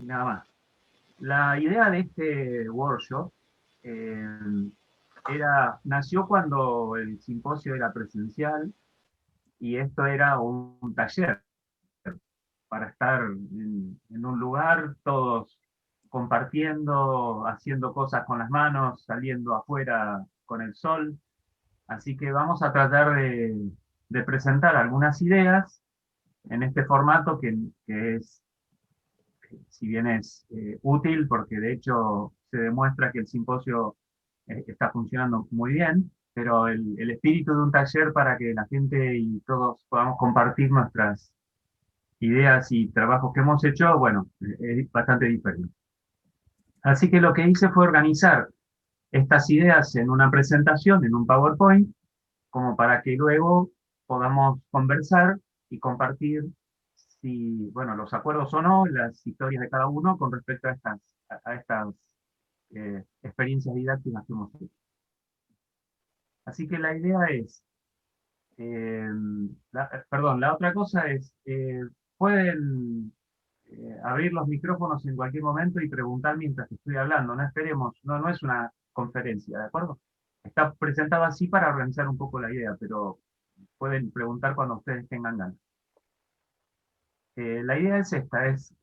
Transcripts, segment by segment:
nada más. La idea de este workshop eh, nació cuando el simposio era presencial y esto era un taller para estar en un lugar, todos compartiendo, haciendo cosas con las manos, saliendo afuera con el sol. Así que vamos a tratar de presentar algunas ideas en este formato que es, si bien es útil, porque de hecho se demuestra que el simposio está funcionando muy bien, pero el espíritu de un taller para que la gente y todos podamos compartir nuestras ideas y trabajos que hemos hecho, bueno, es bastante diferente. Así que lo que hice fue organizar estas ideas en una presentación, en un PowerPoint, como para que luego podamos conversar y compartir si, bueno, los acuerdos o no, las historias de cada uno con respecto a estas experiencias didácticas que hemos hecho. Así que la idea es, eh, perdón, la otra cosa es, pueden abrir los micrófonos en cualquier momento y preguntar mientras estoy hablando. No esperemos, no es una conferencia, ¿de acuerdo? Está presentado así para organizar un poco la idea, pero pueden preguntar cuando ustedes tengan ganas. La idea es esta, es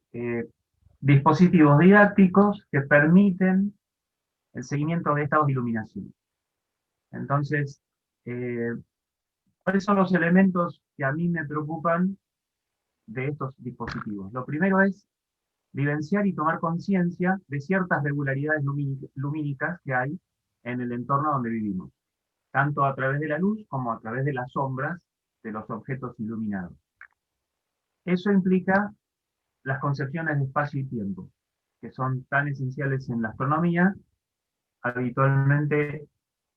dispositivos didácticos que permiten el seguimiento de estados de iluminación. Entonces, eh, ¿cuáles son los elementos que a mí me preocupan de estos dispositivos? Lo primero es vivenciar y tomar conciencia de ciertas regularidades lumínicas que hay en el entorno donde vivimos, tanto a través de la luz como a través de las sombras de los objetos iluminados. Eso implica las concepciones de espacio y tiempo, que son tan esenciales en la astronomía, habitualmente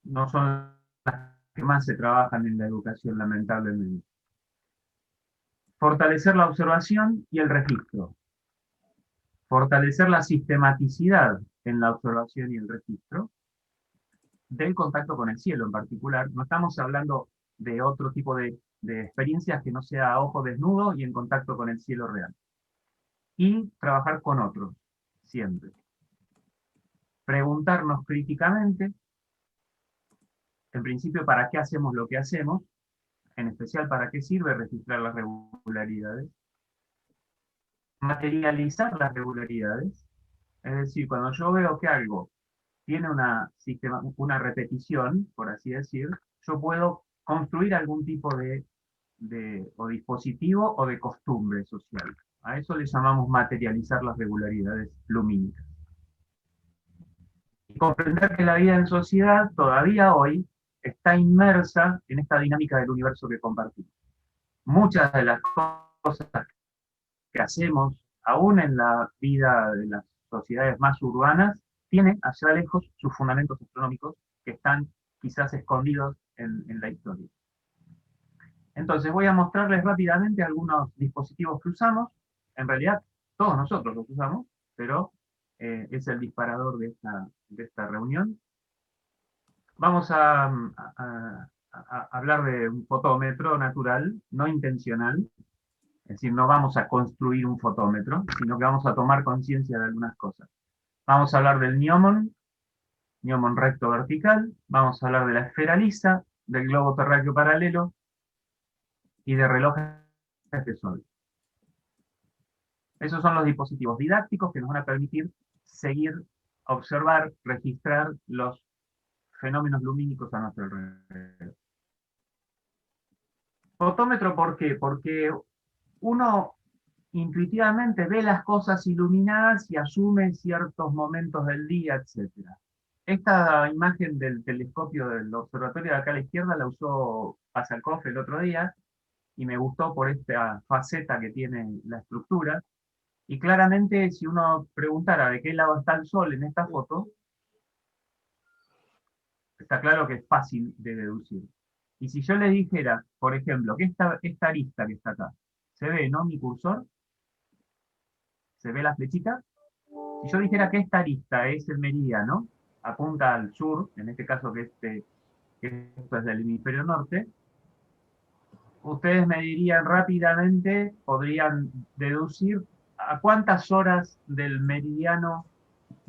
no son las que más se trabajan en la educación, lamentablemente. Fortalecer la observación y el registro. Fortalecer la sistematicidad en la observación y el registro del contacto con el cielo en particular. No estamos hablando de otro tipo de experiencias que no sea a ojo desnudo y en contacto con el cielo real. Y trabajar con otros, siempre. Preguntarnos críticamente, en principio, para qué hacemos lo que hacemos, en especial para qué sirve registrar las regularidades, materializar las regularidades, es decir, cuando yo veo que algo tiene una repetición, por así decir, yo puedo construir algún tipo o dispositivo o de costumbre social. A eso le llamamos materializar las regularidades lumínicas. Y comprender que la vida en sociedad todavía hoy está inmersa en esta dinámica del universo que compartimos. Muchas de las cosas que hacemos, aún en la vida de las sociedades más urbanas, tienen allá lejos sus fundamentos astronómicos que están quizás escondidos en la historia. Entonces voy a mostrarles rápidamente algunos dispositivos que usamos. En realidad, todos nosotros los usamos, pero es el disparador de esta reunión. Vamos a hablar de un fotómetro natural, no intencional, es decir, no vamos a construir un fotómetro, sino que vamos a tomar conciencia de algunas cosas. Vamos a hablar del gnomon recto vertical, vamos a hablar de la esfera lisa, del globo terráqueo paralelo y de relojes de sol. Esos son los dispositivos didácticos que nos van a permitir seguir, observar, registrar los fenómenos lumínicos a nuestro alrededor. Fotómetro, ¿por qué? Porque uno intuitivamente ve las cosas iluminadas y asume ciertos momentos del día, etc. Esta imagen del telescopio del observatorio de acá a la izquierda la usó Pasakov el otro día y me gustó por esta faceta que tiene la estructura. Y claramente, si uno preguntara de qué lado está el sol en esta foto, está claro que es fácil de deducir. Y si yo le dijera, por ejemplo, que esta arista que está acá, ¿se ve, no, mi cursor? ¿Se ve la flechita? Si yo dijera que esta arista es el meridiano, apunta al sur, en este caso que esto es del hemisferio norte, ustedes me dirían rápidamente, podrían deducir ¿A cuántas horas del meridiano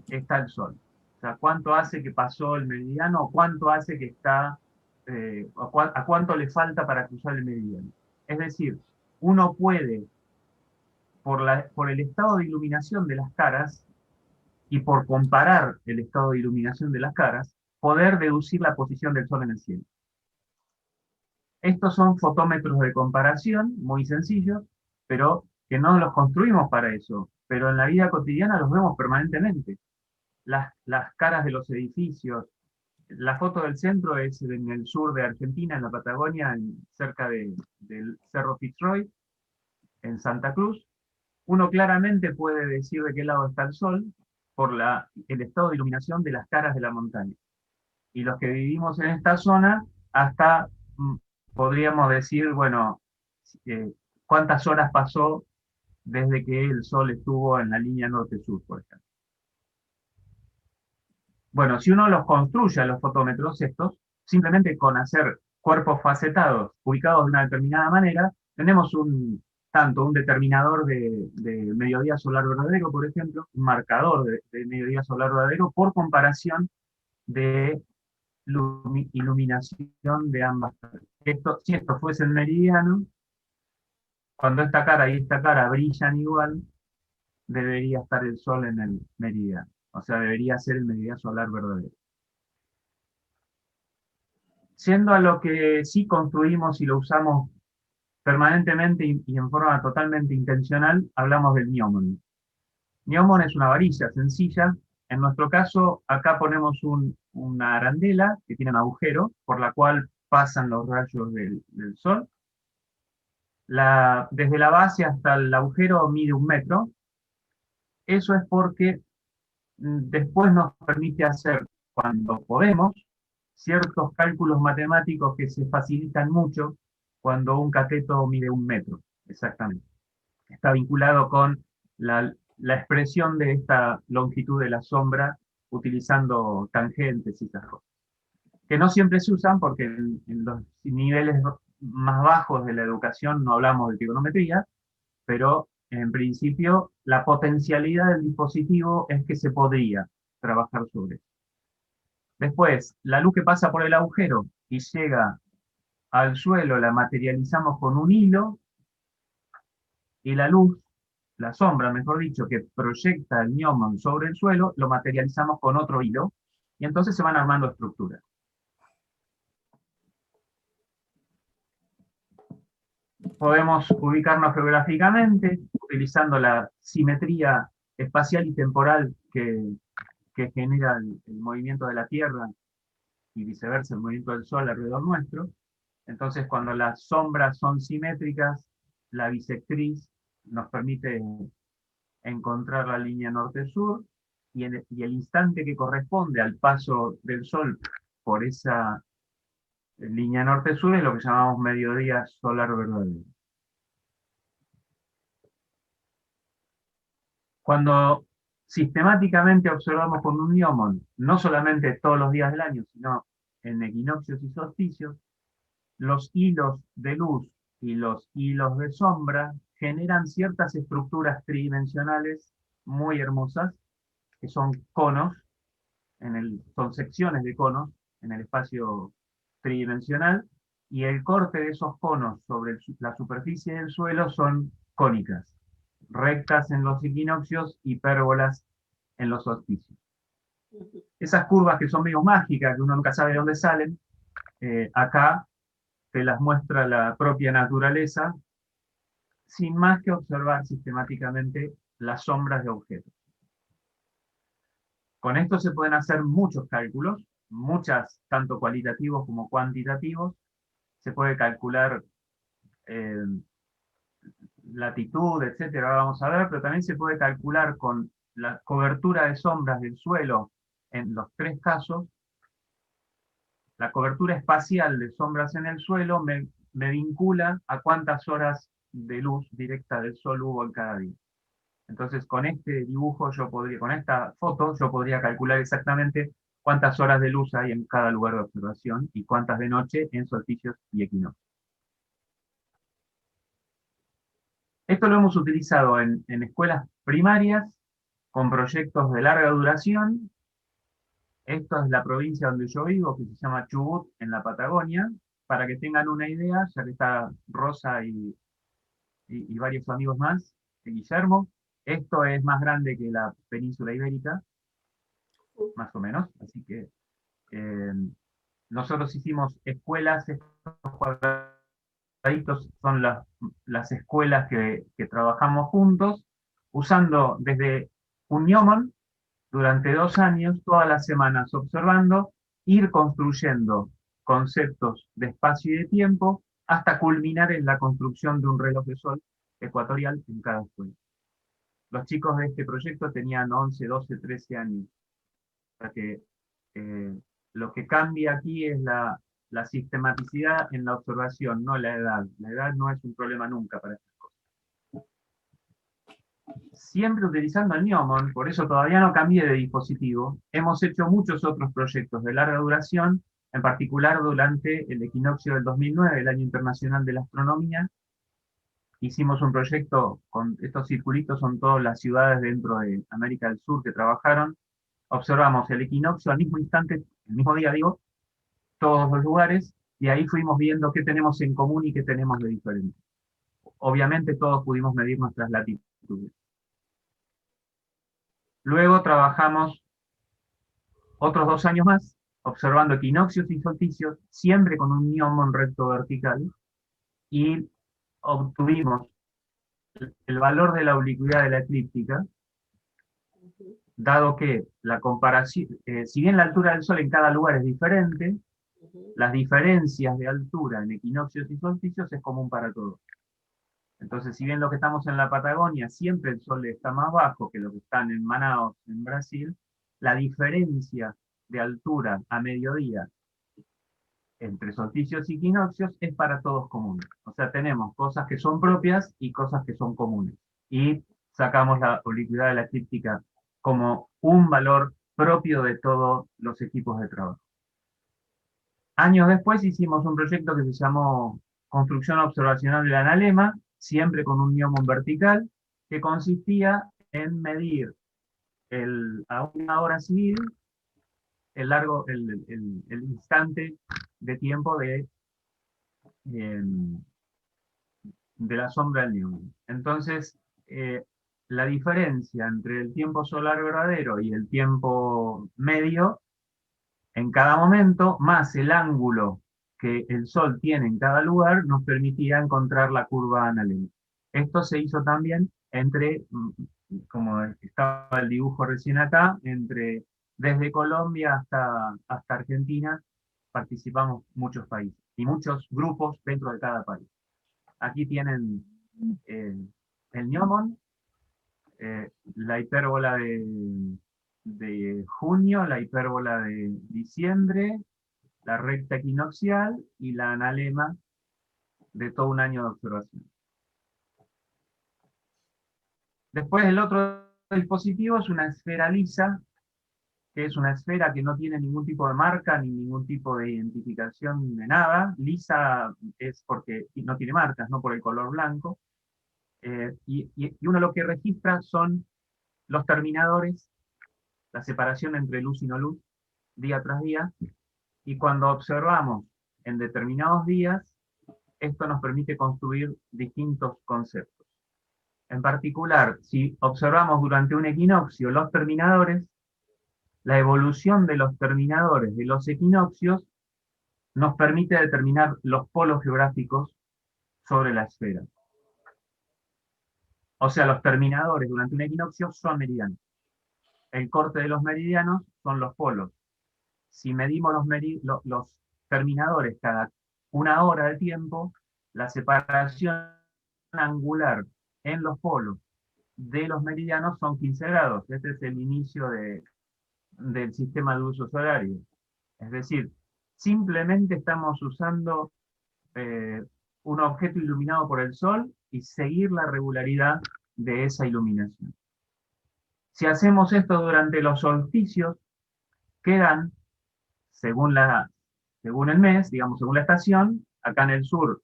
está el Sol? O sea, ¿cuánto hace que pasó el meridiano o cuánto hace que está, a cuánto le falta para cruzar el meridiano? Es decir, uno puede, por el estado de iluminación de las caras y por comparar el estado de iluminación de las caras, poder deducir la posición del Sol en el cielo. Estos son fotómetros de comparación muy sencillos, pero que no los construimos para eso, pero en la vida cotidiana los vemos permanentemente. Las caras de los edificios. La foto del centro es en el sur de Argentina, en la Patagonia, cerca del Cerro Fitzroy, en Santa Cruz. Uno claramente puede decir de qué lado está el sol por el estado de iluminación de las caras de la montaña. Y los que vivimos en esta zona, hasta podríamos decir, bueno, eh, cuántas horas pasó desde que el sol estuvo en la línea norte-sur, por ejemplo. Bueno, si uno los construye a los fotómetros estos, simplemente con hacer cuerpos facetados ubicados de una determinada manera, tenemos tanto un determinador de mediodía solar verdadero, por ejemplo, un marcador de mediodía solar verdadero por comparación de iluminación de ambas caras. Si esto fuese el meridiano, cuando esta cara y esta cara brillan igual, debería estar el Sol en el meridiano. O sea, debería ser el meridiano solar verdadero. Siendo a lo que sí construimos y lo usamos permanentemente y en forma totalmente intencional, hablamos del gnomon. Gnomon es una varilla sencilla. En nuestro caso, acá ponemos una arandela que tiene un agujero por la cual pasan los rayos del sol. Desde la base hasta el agujero mide 1 metro. Eso es porque después nos permite hacer, cuando podemos, ciertos cálculos matemáticos que se facilitan mucho cuando un cateto mide 1 metro, exactamente. Está vinculado con la expresión de esta longitud de la sombra utilizando tangentes y esas cosas. Que no siempre se usan porque en los niveles más bajos de la educación no hablamos de trigonometría, pero en principio la potencialidad del dispositivo es que se podría trabajar sobre eso. Después, la luz que pasa por el agujero y llega al suelo la materializamos con un hilo y la luz, la sombra, mejor dicho, que proyecta el gnomon sobre el suelo, lo materializamos con otro hilo y entonces se van armando estructuras. Podemos ubicarnos geográficamente utilizando la simetría espacial y temporal que genera el movimiento de la Tierra y viceversa el movimiento del Sol alrededor nuestro. Entonces, cuando las sombras son simétricas, la bisectriz nos permite encontrar la línea norte-sur y el instante que corresponde al paso del Sol por esa línea norte-sur es lo que llamamos mediodía solar verdadero. Cuando sistemáticamente observamos con un gnomon, no solamente todos los días del año, sino en equinoccios y solsticios, los hilos de luz y los hilos de sombra generan ciertas estructuras tridimensionales muy hermosas, que son conos, son secciones de conos en el espacio tridimensional, y el corte de esos conos sobre la superficie del suelo son cónicas, rectas en los equinoccios y pérbolas en los solsticios. Esas curvas que son medio mágicas, que uno nunca sabe de dónde salen, acá te las muestra la propia naturaleza, sin más que observar sistemáticamente las sombras de objetos. Con esto se pueden hacer muchos cálculos, tanto cualitativos como cuantitativos. Se puede calcular eh, latitud, etcétera, ahora vamos a ver, pero también se puede calcular con la cobertura de sombras del suelo en los tres casos. La cobertura espacial de sombras en el suelo me vincula a cuántas horas de luz directa del sol hubo en cada día. Entonces, con este dibujo con esta foto, yo podría calcular exactamente cuántas horas de luz hay en cada lugar de observación y cuántas de noche en solsticios y equinoccios. Esto lo hemos utilizado en escuelas primarias con proyectos de larga duración. Esto es la provincia donde yo vivo, que se llama Chubut, en la Patagonia. Para que tengan una idea, ya que está Rosa y varios amigos más, Guillermo, esto es más grande que la península ibérica, más o menos. Así que eh, nosotros hicimos escuelas, estos cuadraditos son las escuelas que trabajamos juntos, usando desde un gnomon durante 2 años, todas las semanas observando, ir construyendo conceptos de espacio y de tiempo hasta culminar en la construcción de un reloj de sol ecuatorial en cada escuela. Los chicos de este proyecto tenían 11, 12, 13 años. O sea que eh, lo que cambia aquí es la sistematicidad en la observación, no la edad. La edad no es un problema nunca para estas cosas. Siempre utilizando el Neomon, por eso todavía no cambié de dispositivo. Hemos hecho muchos otros proyectos de larga duración, en particular durante el equinoccio del 2009, el Año Internacional de la Astronomía. Hicimos un proyecto con estos circulitos, son todas las ciudades dentro de América del Sur que trabajaron. Observamos el equinoccio al mismo instante, el mismo día digo, todos los lugares, y ahí fuimos viendo qué tenemos en común y qué tenemos de diferente. Obviamente todos pudimos medir nuestras latitudes. Luego trabajamos otros 2 años más, observando equinoccios y solsticios, siempre con un gnomon recto vertical, y obtuvimos el valor de la oblicuidad de la eclíptica, dado que la comparación, si bien la altura del Sol en cada lugar es diferente, las diferencias de altura en equinoccios y solsticios es común para todos. Entonces, si bien los que estamos en la Patagonia siempre el Sol está más bajo que los que están en Manaos, en Brasil, la diferencia de altura a mediodía entre solsticios y equinoccios es para todos común. O sea, tenemos cosas que son propias y cosas que son comunes. Y sacamos la oblicuidad de la eclíptica como un valor propio de todos los equipos de trabajo. Años después hicimos un proyecto que se llamó Construcción Observacional del Analema, siempre con un gnomon vertical, que consistía en medir a una hora civil el instante de tiempo eh, de la sombra del gnomon. Entonces, la diferencia entre el tiempo solar verdadero y el tiempo medio en cada momento, más el ángulo que el Sol tiene en cada lugar, nos permitía encontrar la curva analémica. Esto se hizo también entre, como estaba el dibujo recién acá, desde Colombia hasta Argentina, participamos muchos países y muchos grupos dentro de cada país. Aquí tienen eh, el gnomon, la hipérbola de junio, la hipérbola de diciembre, la recta equinoccial y la analema de todo un año de observación. Después el otro dispositivo es una esfera lisa, que es una esfera que no tiene ningún tipo de marca ni ningún tipo de identificación de nada. Lisa es porque no tiene marcas, no por el color blanco. Y uno lo que registra son los terminadores, la separación entre luz y no luz, día tras día, y cuando observamos en determinados días, esto nos permite construir distintos conceptos. En particular, si observamos durante un equinoccio los terminadores, la evolución de los terminadores de los equinoccios nos permite determinar los polos geográficos sobre la esfera. O sea, los terminadores durante un equinoccio son meridianos. El corte de los meridianos son los polos. Si medimos los terminadores cada una hora de tiempo, la separación angular en los polos de los meridianos son 15 grados. Este es el inicio del sistema de usos horarios. Es decir, simplemente estamos usando eh, un objeto iluminado por el sol y seguir la regularidad de esa iluminación. Si hacemos esto durante los solsticios, quedan, según, según el mes, digamos, según la estación, acá en el sur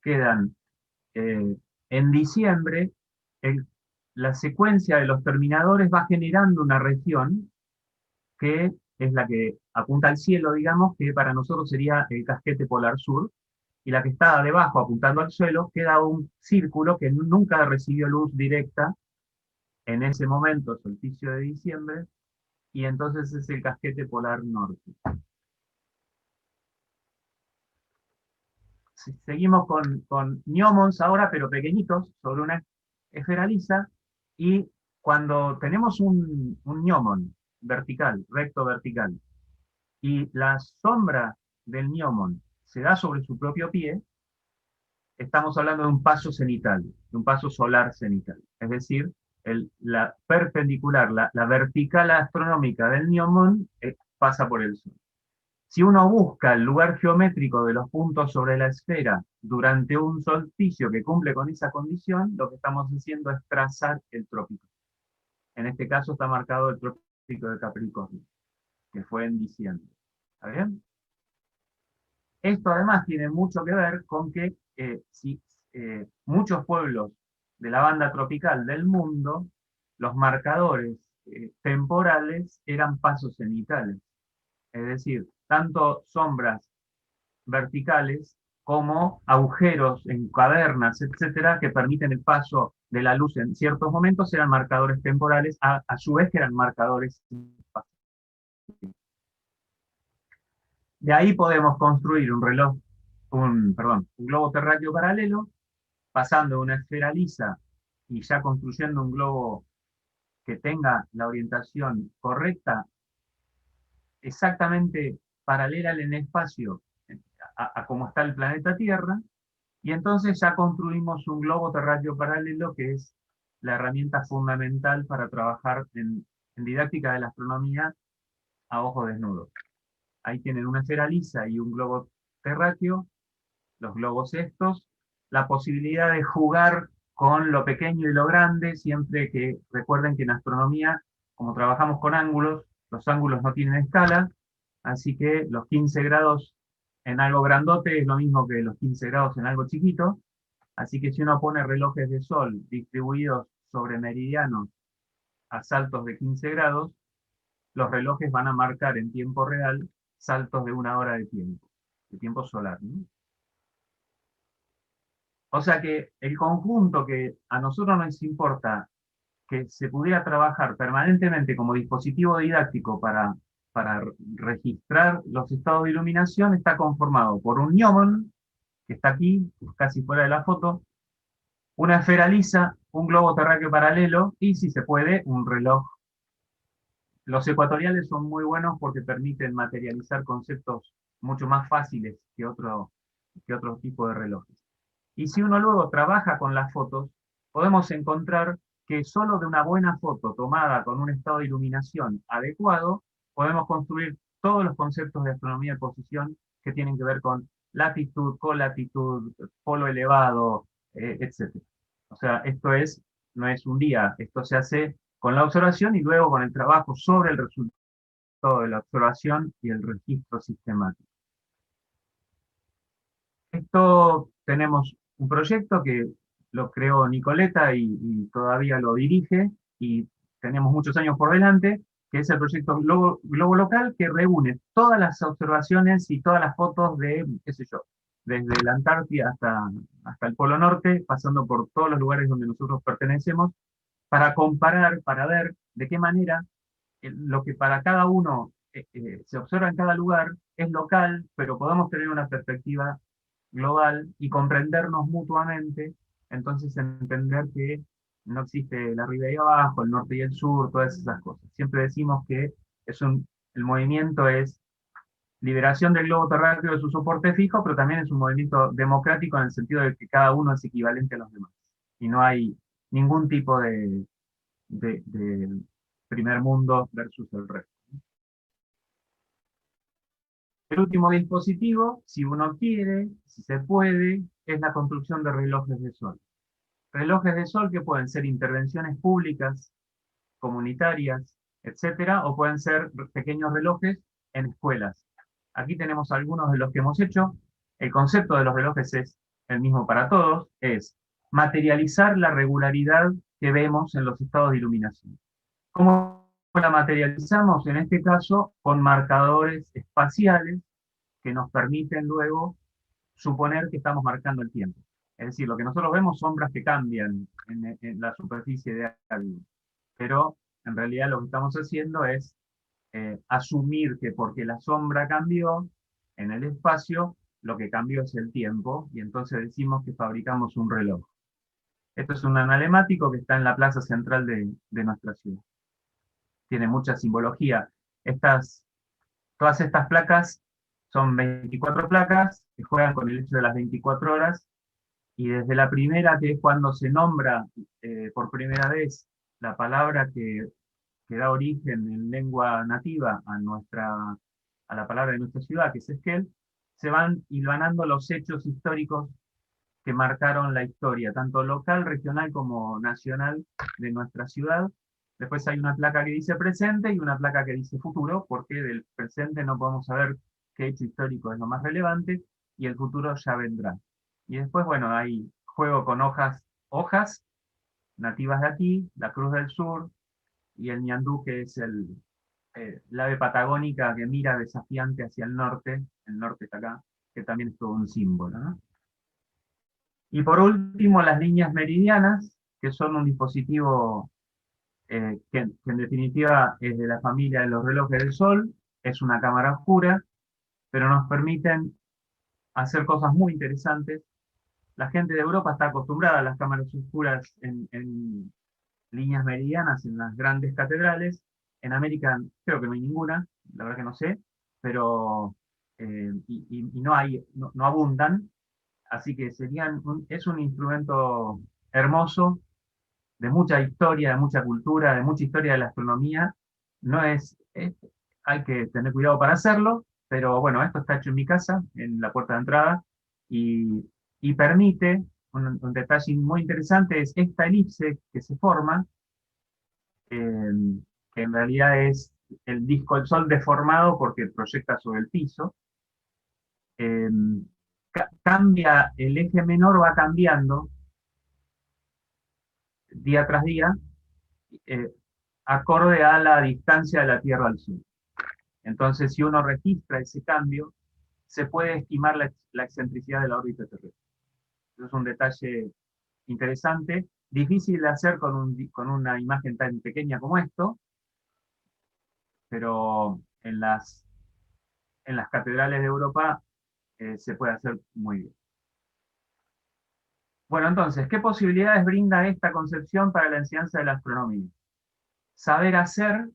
quedan En diciembre, el- la secuencia de los terminadores va generando una región que es la que apunta al cielo, digamos, que para nosotros sería el casquete polar sur, y la que está debajo apuntando al suelo queda un círculo que nunca recibió luz directa en ese momento, solsticio de diciembre, y entonces es el casquete polar norte. Seguimos con gnomons ahora, pero pequeñitos, sobre una esfera lisa, y cuando tenemos un gnomon vertical, recto vertical, y la sombra del gnomon se da sobre su propio pie, estamos hablando de un paso cenital, de un paso solar cenital. Es decir, la perpendicular, la vertical astronómica del gnomon pasa por el Sol. Si uno busca el lugar geométrico de los puntos sobre la esfera durante un solsticio que cumple con esa condición, lo que estamos haciendo es trazar el trópico. En este caso está marcado el trópico de Capricornio, que fue en diciembre. ¿Está bien? Esto además tiene mucho que ver con que si muchos pueblos de la banda tropical del mundo, los marcadores temporales eran pasos cenitales. Es decir, tanto sombras verticales como agujeros en cavernas, etcétera, que permiten el paso de la luz en ciertos momentos, eran marcadores temporales, a su vez que eran marcadores espaciales. De ahí podemos construir un reloj, un globo terráqueo paralelo, pasando de una esfera lisa y ya construyendo un globo que tenga la orientación correcta, exactamente paralela en el espacio a como está el planeta Tierra, y entonces ya construimos un globo terráqueo paralelo que es la herramienta fundamental para trabajar en didáctica de la astronomía a ojo desnudo. Ahí tienen una esfera lisa y un globo terráqueo, los globos estos, la posibilidad de jugar con lo pequeño y lo grande, siempre que recuerden que en astronomía, como trabajamos con ángulos, los ángulos no tienen escala, así que los 15 grados en algo grandote es lo mismo que los 15 grados en algo chiquito, así que si uno pone relojes de sol distribuidos sobre meridianos a saltos de 15 grados, los relojes van a marcar en tiempo real saltos de 1 hora de tiempo solar, ¿no? O sea que el conjunto que a nosotros nos importa que se pudiera trabajar permanentemente como dispositivo didáctico para registrar los estados de iluminación está conformado por un gnomon, que está aquí, casi fuera de la foto, una esfera lisa, un globo terráqueo paralelo y, si se puede, un reloj. Los ecuatoriales son muy buenos porque permiten materializar conceptos mucho más fáciles que otro tipo de relojes. Y si uno luego trabaja con las fotos, podemos encontrar que solo de una buena foto tomada con un estado de iluminación adecuado, podemos construir todos los conceptos de astronomía de posición que tienen que ver con latitud, colatitud, polo elevado, etc. O sea, no es un día, esto se hace con la observación y luego con el trabajo sobre el resultado de la observación y el registro sistemático. Esto tenemos un proyecto que lo creó Nicoleta y todavía lo dirige, y tenemos muchos años por delante, que es el proyecto Globo Local, que reúne todas las observaciones y todas las fotos de, qué sé yo, desde la Antártida hasta el Polo Norte, pasando por todos los lugares donde nosotros pertenecemos, para comparar, para ver de qué manera lo que para cada uno se observa en cada lugar es local, pero podemos tener una perspectiva global y comprendernos mutuamente, entonces entender que no existe el arriba y abajo, el norte y el sur, todas esas cosas. Siempre decimos que el movimiento es liberación del globo terráqueo de su soporte fijo, pero también es un movimiento democrático en el sentido de que cada uno es equivalente a los demás. Y no hay ningún tipo de primer mundo versus el resto. El último dispositivo, si uno quiere, si se puede, es la construcción de relojes de sol. Relojes de sol que pueden ser intervenciones públicas, comunitarias, etcétera, o pueden ser pequeños relojes en escuelas. Aquí tenemos algunos de los que hemos hecho. El concepto de los relojes es el mismo para todos, es materializar la regularidad que vemos en los estados de iluminación. ¿Cómo la materializamos? En este caso, con marcadores espaciales que nos permiten luego suponer que estamos marcando el tiempo. Es decir, lo que nosotros vemos, sombras que cambian en la superficie de algo. Pero en realidad lo que estamos haciendo es asumir que porque la sombra cambió en el espacio, lo que cambió es el tiempo, y entonces decimos que fabricamos un reloj. Esto es un analemático que está en la plaza central de nuestra ciudad. Tiene mucha simbología. Todas estas placas son 24 placas que juegan con el hecho de las 24 horas, y desde la primera, que es cuando se nombra por primera vez la palabra que da origen en lengua nativa a la palabra de nuestra ciudad, que es Esquel, se van hilvanando los hechos históricos que marcaron la historia, tanto local, regional como nacional de nuestra ciudad. Después hay una placa que dice presente y una placa que dice futuro, porque del presente no podemos saber qué hecho histórico es lo más relevante, y el futuro ya vendrá. Y después, bueno, hay juego con hojas nativas de aquí, la Cruz del Sur, y el ñandú, que es la ave patagónica que mira desafiante hacia el norte está acá, que también es todo un símbolo, ¿no? Y por último, las líneas meridianas, que son un dispositivo que en definitiva es de la familia de los relojes del sol, es una cámara oscura, pero nos permiten hacer cosas muy interesantes. La gente de Europa está acostumbrada a las cámaras oscuras en líneas meridianas en las grandes catedrales. En América creo que no hay ninguna, la verdad que no sé, pero y no hay, no abundan, así que es un instrumento hermoso, de mucha historia, de mucha cultura, de mucha historia de la astronomía. No hay que tener cuidado para hacerlo, pero bueno, esto está hecho en mi casa, en la puerta de entrada, y permite, un detalle muy interesante es esta elipse que se forma, eh, que en realidad es el disco del Sol deformado porque proyecta sobre el piso. eh, Cambia, el eje menor va cambiando día tras día, eh, acorde a la distancia de la Tierra al Sol. Entonces, si uno registra ese cambio, se puede estimar la excentricidad de la órbita terrestre. Eso es un detalle interesante, difícil de hacer con una imagen tan pequeña como esto, pero en las catedrales de Europa se puede hacer muy bien. Bueno, entonces, ¿qué posibilidades brinda esta concepción para la enseñanza de la astronomía? Saber hacer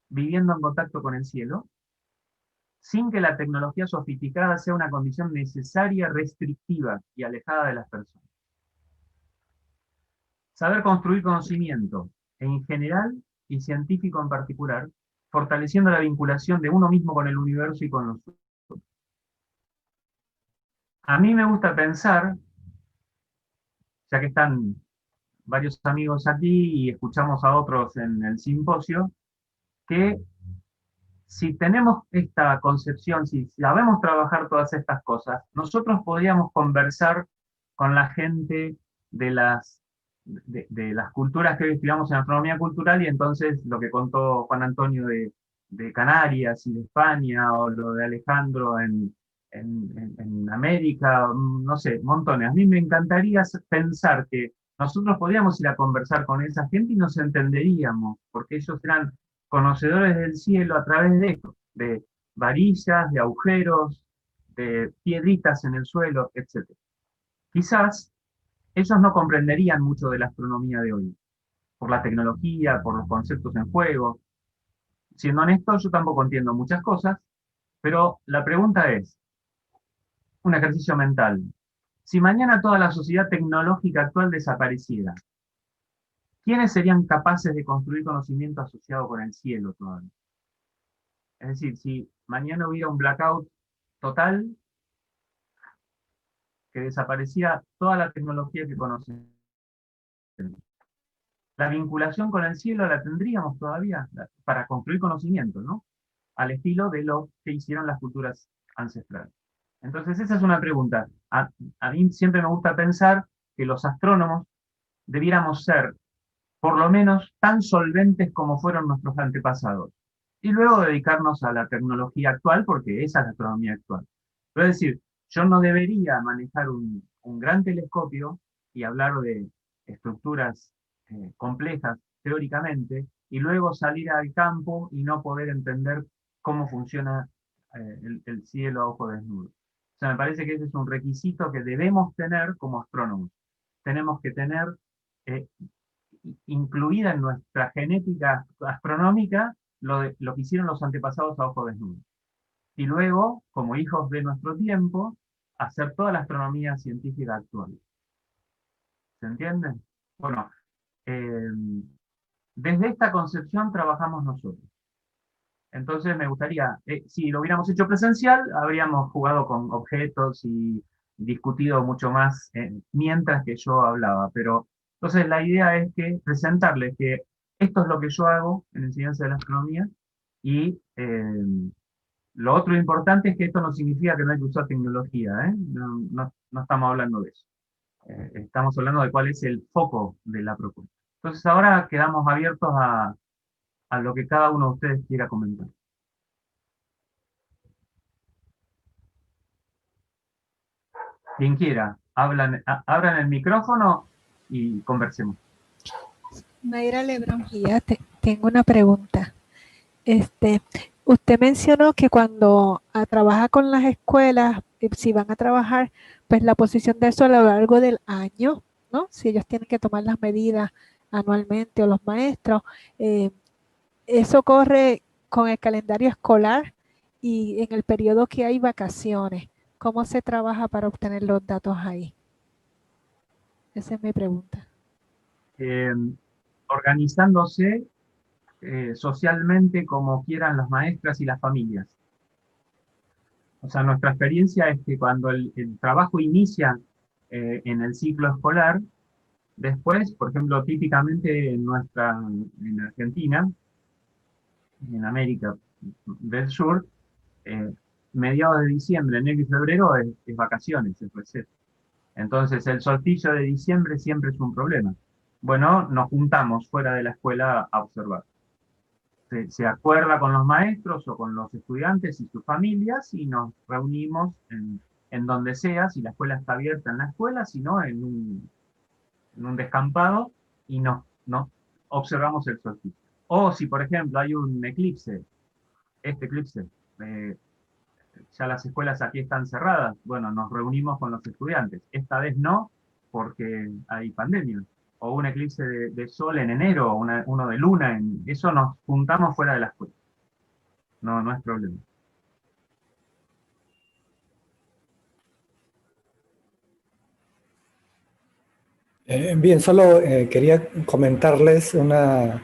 viviendo en contacto con el cielo, sin que la tecnología sofisticada sea una condición necesaria, restrictiva y alejada de las personas. Saber construir conocimiento en general y científico en particular, fortaleciendo la vinculación de uno mismo con el universo y con los otros. A mí me gusta pensar, ya que están varios amigos aquí y escuchamos a otros en el simposio, que si tenemos esta concepción, si sabemos trabajar todas estas cosas, nosotros podríamos conversar con la gente de las culturas que hoy estudiamos en astronomía cultural, y entonces lo que contó Juan Antonio de Canarias y de España, o lo de Alejandro en América, no sé, montones. A mí me encantaría pensar que nosotros podríamos ir a conversar con esa gente y nos entenderíamos, porque ellos eran conocedores del cielo a través de esto, de varillas, de agujeros, de piedritas en el suelo, etc. Quizás ellos no comprenderían mucho de la astronomía de hoy, por la tecnología, por los conceptos en juego. Siendo honesto, yo tampoco entiendo muchas cosas, pero la pregunta es, un ejercicio mental. Si mañana toda la sociedad tecnológica actual desapareciera, ¿quiénes serían capaces de construir conocimiento asociado con el cielo todavía? Es decir, si mañana hubiera un blackout total, que desapareciera toda la tecnología que conocemos, la vinculación con el cielo la tendríamos todavía para construir conocimiento, ¿no? Al estilo de lo que hicieron las culturas ancestrales. Entonces, esa es una pregunta. A mí siempre me gusta pensar que los astrónomos debiéramos ser por lo menos tan solventes como fueron nuestros antepasados. Y luego dedicarnos a la tecnología actual, porque esa es la astronomía actual. Pero es decir, yo no debería manejar un gran telescopio y hablar de estructuras complejas teóricamente, y luego salir al campo y no poder entender cómo funciona el cielo a ojo desnudo. O sea, me parece que ese es un requisito que debemos tener como astrónomos. Tenemos que tener eh, incluida en nuestra genética astronómica lo que hicieron los antepasados a ojo desnudo. Y luego, como hijos de nuestro tiempo, hacer toda la astronomía científica actual. ¿Se entiende? Bueno, eh, desde esta concepción trabajamos nosotros. Entonces me gustaría, si lo hubiéramos hecho presencial, habríamos jugado con objetos y discutido mucho más mientras que yo hablaba. Pero entonces la idea es que presentarles que esto es lo que yo hago en enseñanza de la astronomía y lo otro importante es que esto no significa que no hay que usar tecnología, ¿eh? No estamos hablando de eso. Estamos hablando de cuál es el foco de la propuesta. Entonces ahora quedamos abiertos a lo que cada uno de ustedes quiera comentar. Quien quiera, abran el micrófono y conversemos. Mayra Lebrón Gía, tengo una pregunta. Este, Usted mencionó que cuando trabaja con las escuelas, si van a trabajar, pues la posición de eso a lo largo del año, ¿no? Si ellos tienen que tomar las medidas anualmente o los maestros, eh, eso corre con el calendario escolar y en el periodo que hay vacaciones. ¿Cómo se trabaja para obtener los datos ahí? Esa es mi pregunta. Eh, Organizándose socialmente como quieran las maestras y las familias. O sea, nuestra experiencia es que cuando el trabajo inicia en el ciclo escolar, después, por ejemplo, típicamente en Argentina, en América del Sur, eh, mediados de diciembre, enero y febrero es vacaciones, es receso. Entonces, el solsticio de diciembre siempre es un problema. Bueno, nos juntamos fuera de la escuela a observar. Se acuerda con los maestros o con los estudiantes y sus familias y nos reunimos en donde sea, si la escuela está abierta en la escuela, si no en un descampado y nos observamos el solsticio. O si, por ejemplo, hay un eclipse, este eclipse, eh, ya las escuelas aquí están cerradas, bueno, nos reunimos con los estudiantes. Esta vez no, porque hay pandemia. O un eclipse de sol en enero, o uno de luna, eso nos juntamos fuera de la escuela. No, no es problema. Bien, solo quería comentarles una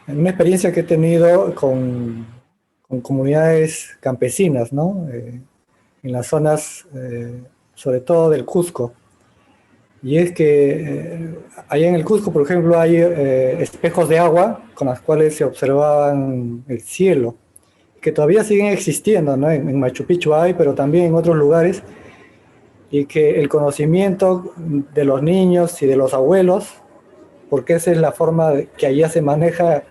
experiencia que he tenido con comunidades campesinas, ¿no? En las zonas, sobre todo del Cusco. Y es que allá en el Cusco, por ejemplo, hay espejos de agua con las cuales se observaban el cielo, que todavía siguen existiendo, ¿no? En Machu Picchu hay, pero también en otros lugares, y que el conocimiento de los niños y de los abuelos, porque esa es la forma que allá se maneja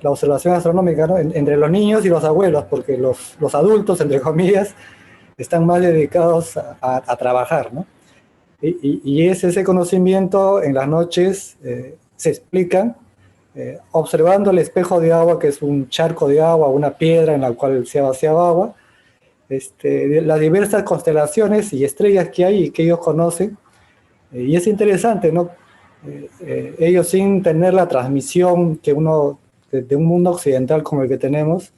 la observación astronómica, ¿no? Entre los niños y los abuelos, porque los adultos, entre comillas, están más dedicados a trabajar, ¿no? Y es ese conocimiento en las noches se explica observando el espejo de agua, que es un charco de agua, una piedra en la cual se ha vaciado agua, las diversas constelaciones y estrellas que hay y que ellos conocen. Y es interesante, ¿no? Ellos sin tener la transmisión que uno, de un mundo occidental como el que tenemos,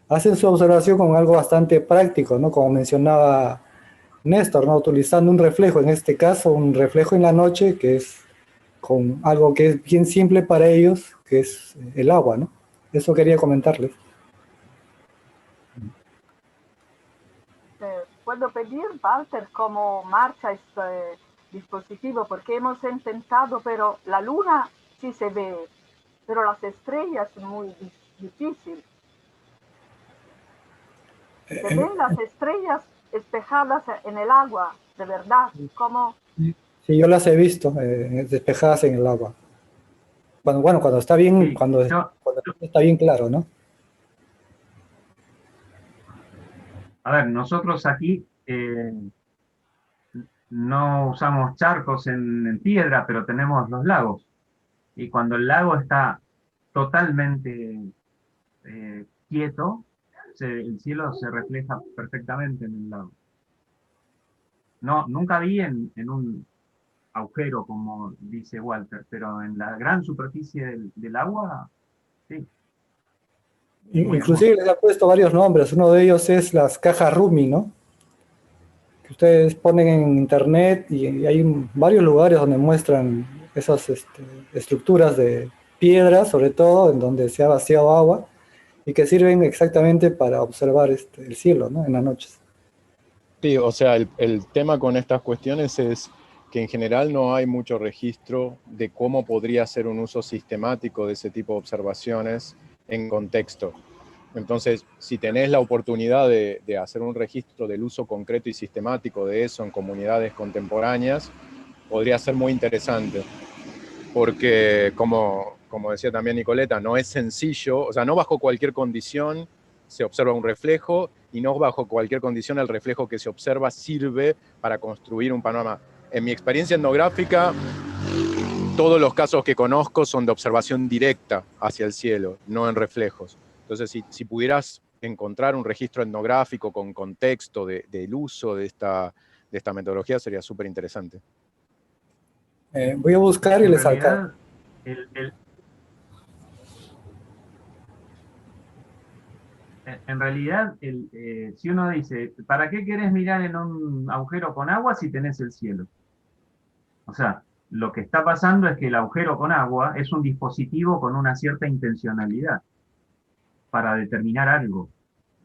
hacen su observación con algo bastante práctico, ¿no? Como mencionaba Néstor, ¿no? Utilizando un reflejo, en este caso un reflejo en la noche, que es con algo que es bien simple para ellos, que es el agua, ¿no? Eso quería comentarles. Puedo pedir, Walter, cómo marcha este dispositivo, porque hemos intentado, pero la luna sí se ve, pero las estrellas es muy difícil. Se ven las estrellas espejadas en el agua, de verdad, como Sí, yo las he visto despejadas en el agua. Cuando está bien, Sí, cuando está bien claro, ¿no? a ver, nosotros aquí no usamos charcos en piedra, pero tenemos los lagos. Y cuando el lago está totalmente quieto, el cielo se refleja perfectamente en el lago. No, nunca vi en un agujero, como dice Walter, pero en la gran superficie del agua, sí, muy hermoso. Inclusive les ha puesto varios nombres. Uno de ellos es las cajas Rumi, ¿no? Que ustedes ponen en internet y hay varios lugares donde muestran esas estructuras de piedra, sobre todo, en donde se ha vaciado agua y que sirven exactamente para observar el cielo, ¿no? En las noches. Sí, o sea, el tema con estas cuestiones es que en general no hay mucho registro de cómo podría ser un uso sistemático de ese tipo de observaciones en contexto. Entonces, si tenés la oportunidad de hacer un registro del uso concreto y sistemático de eso en comunidades contemporáneas, podría ser muy interesante, porque como decía también Nicoleta, no es sencillo, o sea, no bajo cualquier condición se observa un reflejo y no bajo cualquier condición el reflejo que se observa sirve para construir un panorama. En mi experiencia etnográfica, todos los casos que conozco son de observación directa hacia el cielo, no en reflejos. Entonces, si pudieras encontrar un registro etnográfico con contexto del uso de esta metodología, sería súper interesante. Voy a buscar y En les sacar. realidad, el, en realidad, si uno dice, ¿para qué querés mirar en un agujero con agua si tenés el cielo? O sea, lo que está pasando es que el agujero con agua es un dispositivo con una cierta intencionalidad para determinar algo.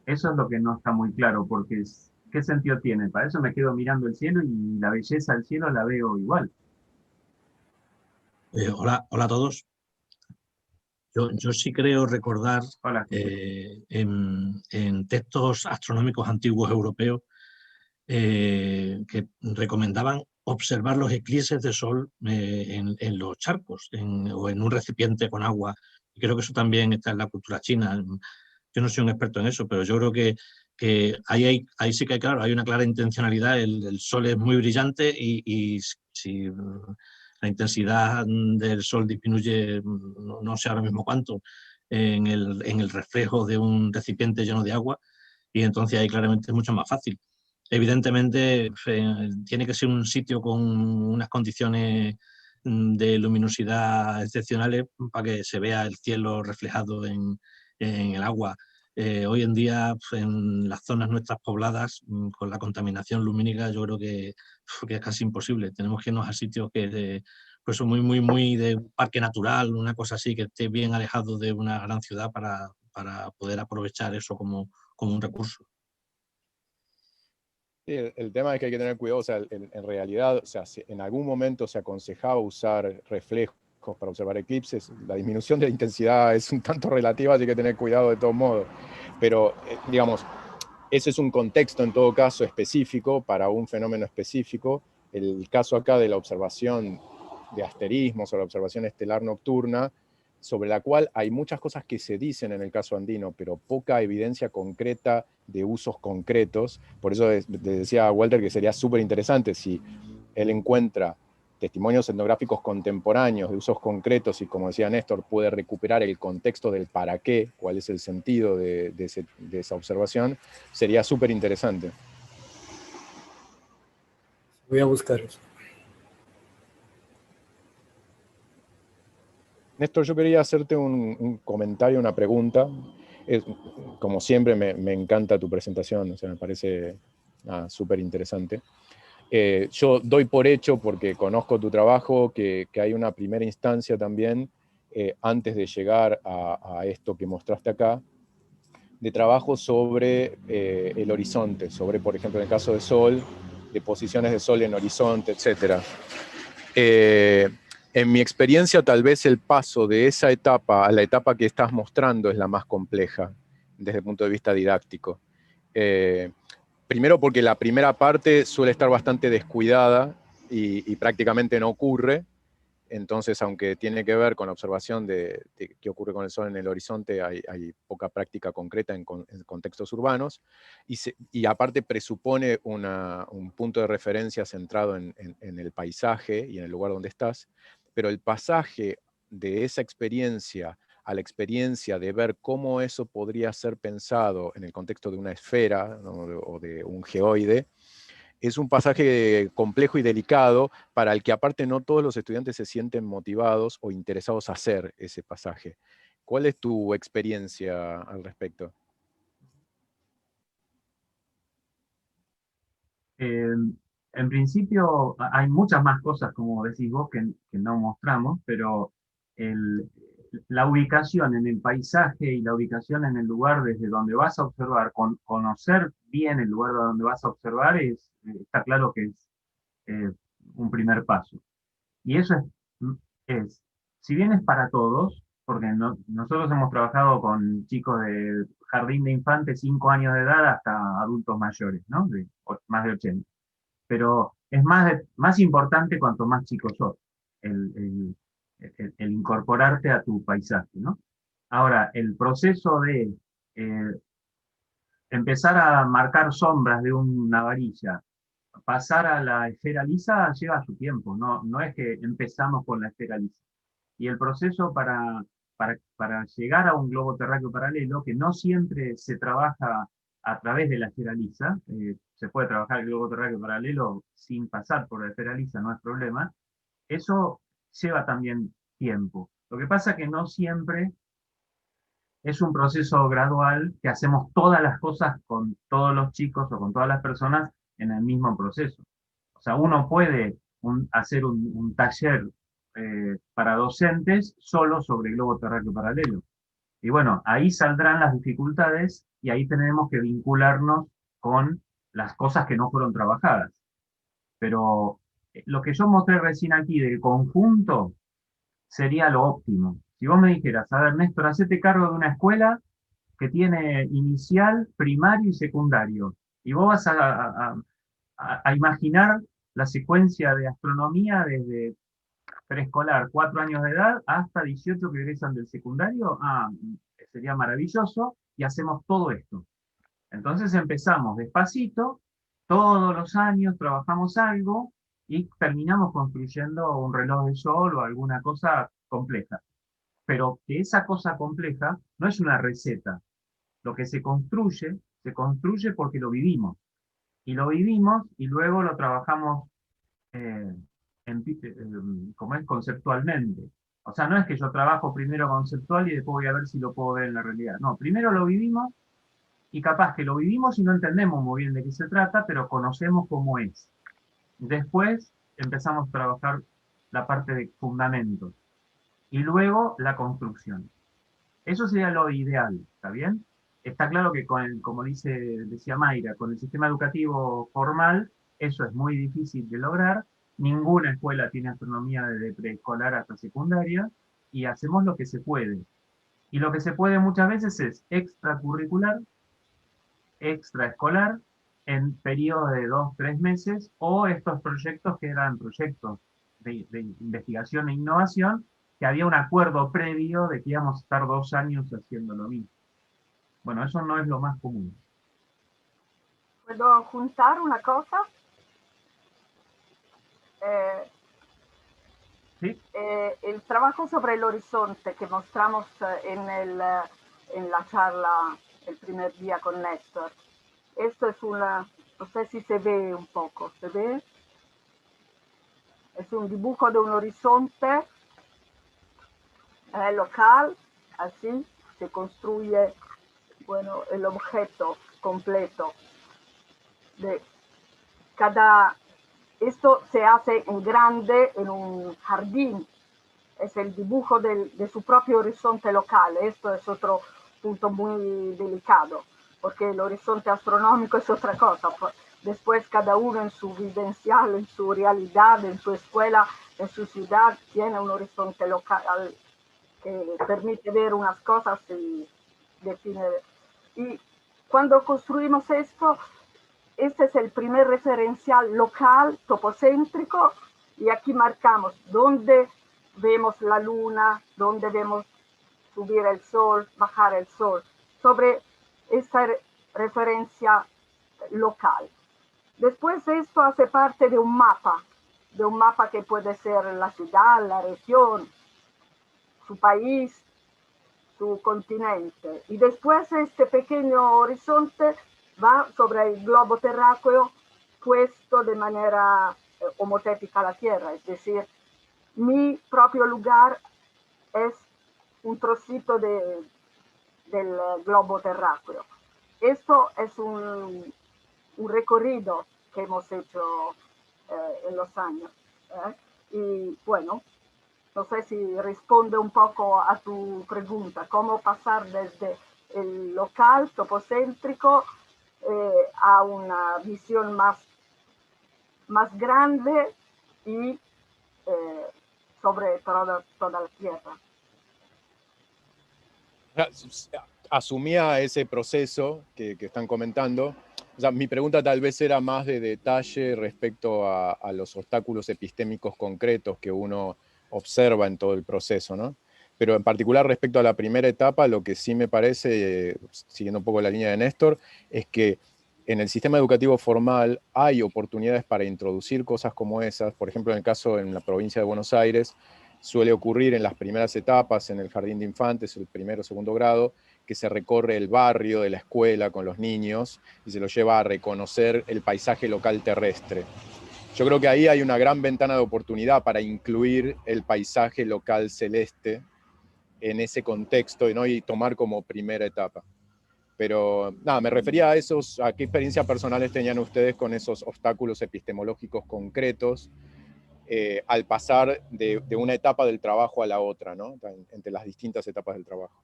Eso es lo que no está muy claro, porque ¿qué sentido tiene? Para eso me quedo mirando el cielo y la belleza del cielo la veo igual. Hola a todos. Yo sí creo recordar Hola, en textos astronómicos antiguos europeos que recomendaban observar los eclipses de sol en los charcos o en un recipiente con agua. Y creo que eso también está en la cultura china. Yo no soy un experto en eso, pero yo creo que ahí sí que claro, hay una clara intencionalidad. El sol es muy brillante y si la intensidad del sol disminuye, no sé ahora mismo cuánto, en el reflejo de un recipiente lleno de agua, y entonces ahí claramente es mucho más fácil. Evidentemente, tiene que ser un sitio con unas condiciones de luminosidad excepcionales para que se vea el cielo reflejado en el agua. Hoy en día, en las zonas nuestras pobladas, con la contaminación lumínica, yo creo que es casi imposible. Tenemos que irnos a sitios pues son muy de parque natural, una cosa así, que esté bien alejado de una gran ciudad para poder aprovechar eso como un recurso. Sí, el tema es que hay que tener cuidado, o sea, en realidad, o sea, si en algún momento se aconsejaba usar reflejos para observar eclipses, la disminución de la intensidad es un tanto relativa, así que hay que tener cuidado de todos modos. Pero, digamos, ese es un contexto en todo caso específico para un fenómeno específico. El caso acá de la observación de asterismos o la observación estelar nocturna, sobre la cual hay muchas cosas que se dicen en el caso andino, pero poca evidencia concreta de usos concretos. Por eso le decía a Walter que sería súper interesante si él encuentra testimonios etnográficos contemporáneos de usos concretos y, como decía Néstor, puede recuperar el contexto del para qué, cuál es el sentido de esa observación, sería súper interesante. Voy a buscar eso. Néstor, yo quería hacerte un comentario, una pregunta. Como siempre, me encanta tu presentación, o sea, me parece súper interesante. Yo doy por hecho, porque conozco tu trabajo, que hay una primera instancia también, antes de llegar a esto que mostraste acá, de trabajo sobre el horizonte, sobre, por ejemplo, en el caso de Sol, de posiciones de Sol en horizonte, etc. En mi experiencia, tal vez el paso de esa etapa a la etapa que estás mostrando es la más compleja desde el punto de vista didáctico. Primero porque la primera parte suele estar bastante descuidada y prácticamente no ocurre. Entonces, aunque tiene que ver con la observación de qué ocurre con el Sol en el horizonte, hay poca práctica concreta en contextos urbanos, y aparte presupone un punto de referencia centrado en el paisaje y en el lugar donde estás, pero el pasaje de esa experiencia a la experiencia de ver cómo eso podría ser pensado en el contexto de una esfera, ¿no? O de un geoide, es un pasaje complejo y delicado para el que aparte no todos los estudiantes se sienten motivados o interesados a hacer ese pasaje. ¿Cuál es tu experiencia al respecto? En principio hay muchas más cosas, como decís vos, que no mostramos, pero el- la ubicación en el paisaje y la ubicación en el lugar desde donde vas a observar, conocer bien el lugar donde vas a observar, está claro que es eh, un primer paso. Y eso si bien es para todos, porque nosotros hemos trabajado con chicos de jardín de infantes, 5 años de edad, hasta adultos mayores, ¿no? Más de 80. Pero es más importante cuanto más chicos sos, el, el incorporarte a tu paisaje, ¿no? Ahora, el proceso de eh, empezar a marcar sombras de una varilla, pasar a la esfera lisa, lleva su tiempo, no es que empezamos con la esfera lisa. Y el proceso para llegar a un globo terráqueo paralelo, que no siempre se trabaja a través de la esfera lisa, se puede trabajar el globo terráqueo paralelo sin pasar por la esfera lisa, no es problema, eso lleva también tiempo. Lo que pasa es que no siempre es un proceso gradual que hacemos todas las cosas con todos los chicos o con todas las personas en el mismo proceso. O sea, uno puede hacer un taller para docentes solo sobre globo terráqueo paralelo. Y bueno, ahí saldrán las dificultades y ahí tenemos que vincularnos con las cosas que no fueron trabajadas. Pero lo que yo mostré recién aquí del conjunto sería lo óptimo. Si vos me dijeras, a ver, Néstor, hacete cargo de una escuela que tiene inicial, primario y secundario, y vos vas a imaginar la secuencia de astronomía desde preescolar, 4 años de edad, hasta 18 que egresan del secundario, sería maravilloso, y hacemos todo esto. Entonces empezamos despacito, todos los años trabajamos algo, y terminamos construyendo un reloj de sol o alguna cosa compleja. Pero que esa cosa compleja no es una receta. Lo que se construye porque lo vivimos. Y lo vivimos y luego lo trabajamos eh, como es conceptualmente. O sea, no es que yo trabajo primero conceptual y después voy a ver si lo puedo ver en la realidad. No, primero lo vivimos y capaz que lo vivimos y no entendemos muy bien de qué se trata, pero conocemos cómo es. Después empezamos a trabajar la parte de fundamentos y luego la construcción. Eso sería lo ideal, ¿está bien? Está claro que como decía Mayra, con el sistema educativo formal, eso es muy difícil de lograr. Ninguna escuela tiene astronomía desde preescolar hasta secundaria y hacemos lo que se puede. Y lo que se puede muchas veces es extracurricular, extraescolar, en periodos de 2, 3 meses, o estos proyectos que eran proyectos de investigación e innovación, que había un acuerdo previo de que íbamos a estar 2 años haciendo lo mismo. Bueno, eso no es lo más común. ¿Puedo juntar una cosa? ¿Sí? El trabajo sobre el horizonte que mostramos en la charla el primer día con Néstor. Esto es no sé si se ve un poco, ¿se ve? Es un dibujo de un horizonte local, así se construye, bueno, el objeto completo de esto se hace en grande en un jardín, es el dibujo de su propio horizonte local. Esto es otro punto muy delicado, porque el horizonte astronómico es otra cosa. Después cada uno en su vivencial, en su realidad, en su escuela, en su ciudad, tiene un horizonte local que permite ver unas cosas y definir. Y cuando construimos esto, este es el primer referencial local, topocéntrico, Y aquí marcamos dónde vemos la luna, dónde vemos subir el sol, bajar el sol, sobre esta referencia local. Después esto hace parte de un mapa que puede ser la ciudad, la región, su país, su continente. Y después este pequeño horizonte va sobre el globo terráqueo puesto de manera homotética a la Tierra, es decir, mi propio lugar es un trocito del globo terráqueo. Esto es un recorrido que hemos hecho en los años. Y bueno, no sé si responde un poco a tu pregunta, cómo pasar desde el local topocéntrico a una visión más grande y sobre toda la Tierra. Asumía ese proceso que están comentando. O sea, mi pregunta tal vez era más de detalle respecto a los obstáculos epistémicos concretos que uno observa en todo el proceso, ¿no? Pero en particular respecto a la primera etapa, lo que sí me parece, siguiendo un poco la línea de Néstor, es que en el sistema educativo formal hay oportunidades para introducir cosas como esas. Por ejemplo, en el caso en la provincia de Buenos Aires, suele ocurrir en las primeras etapas, en el jardín de infantes, el primero o segundo grado, que se recorre el barrio de la escuela con los niños y se los lleva a reconocer el paisaje local terrestre. Yo creo que ahí hay una gran ventana de oportunidad para incluir el paisaje local celeste en ese contexto, ¿no? Y tomar como primera etapa. Pero nada, me refería a qué experiencias personales tenían ustedes con esos obstáculos epistemológicos concretos al pasar de una etapa del trabajo a la otra, ¿no? Entre las distintas etapas del trabajo.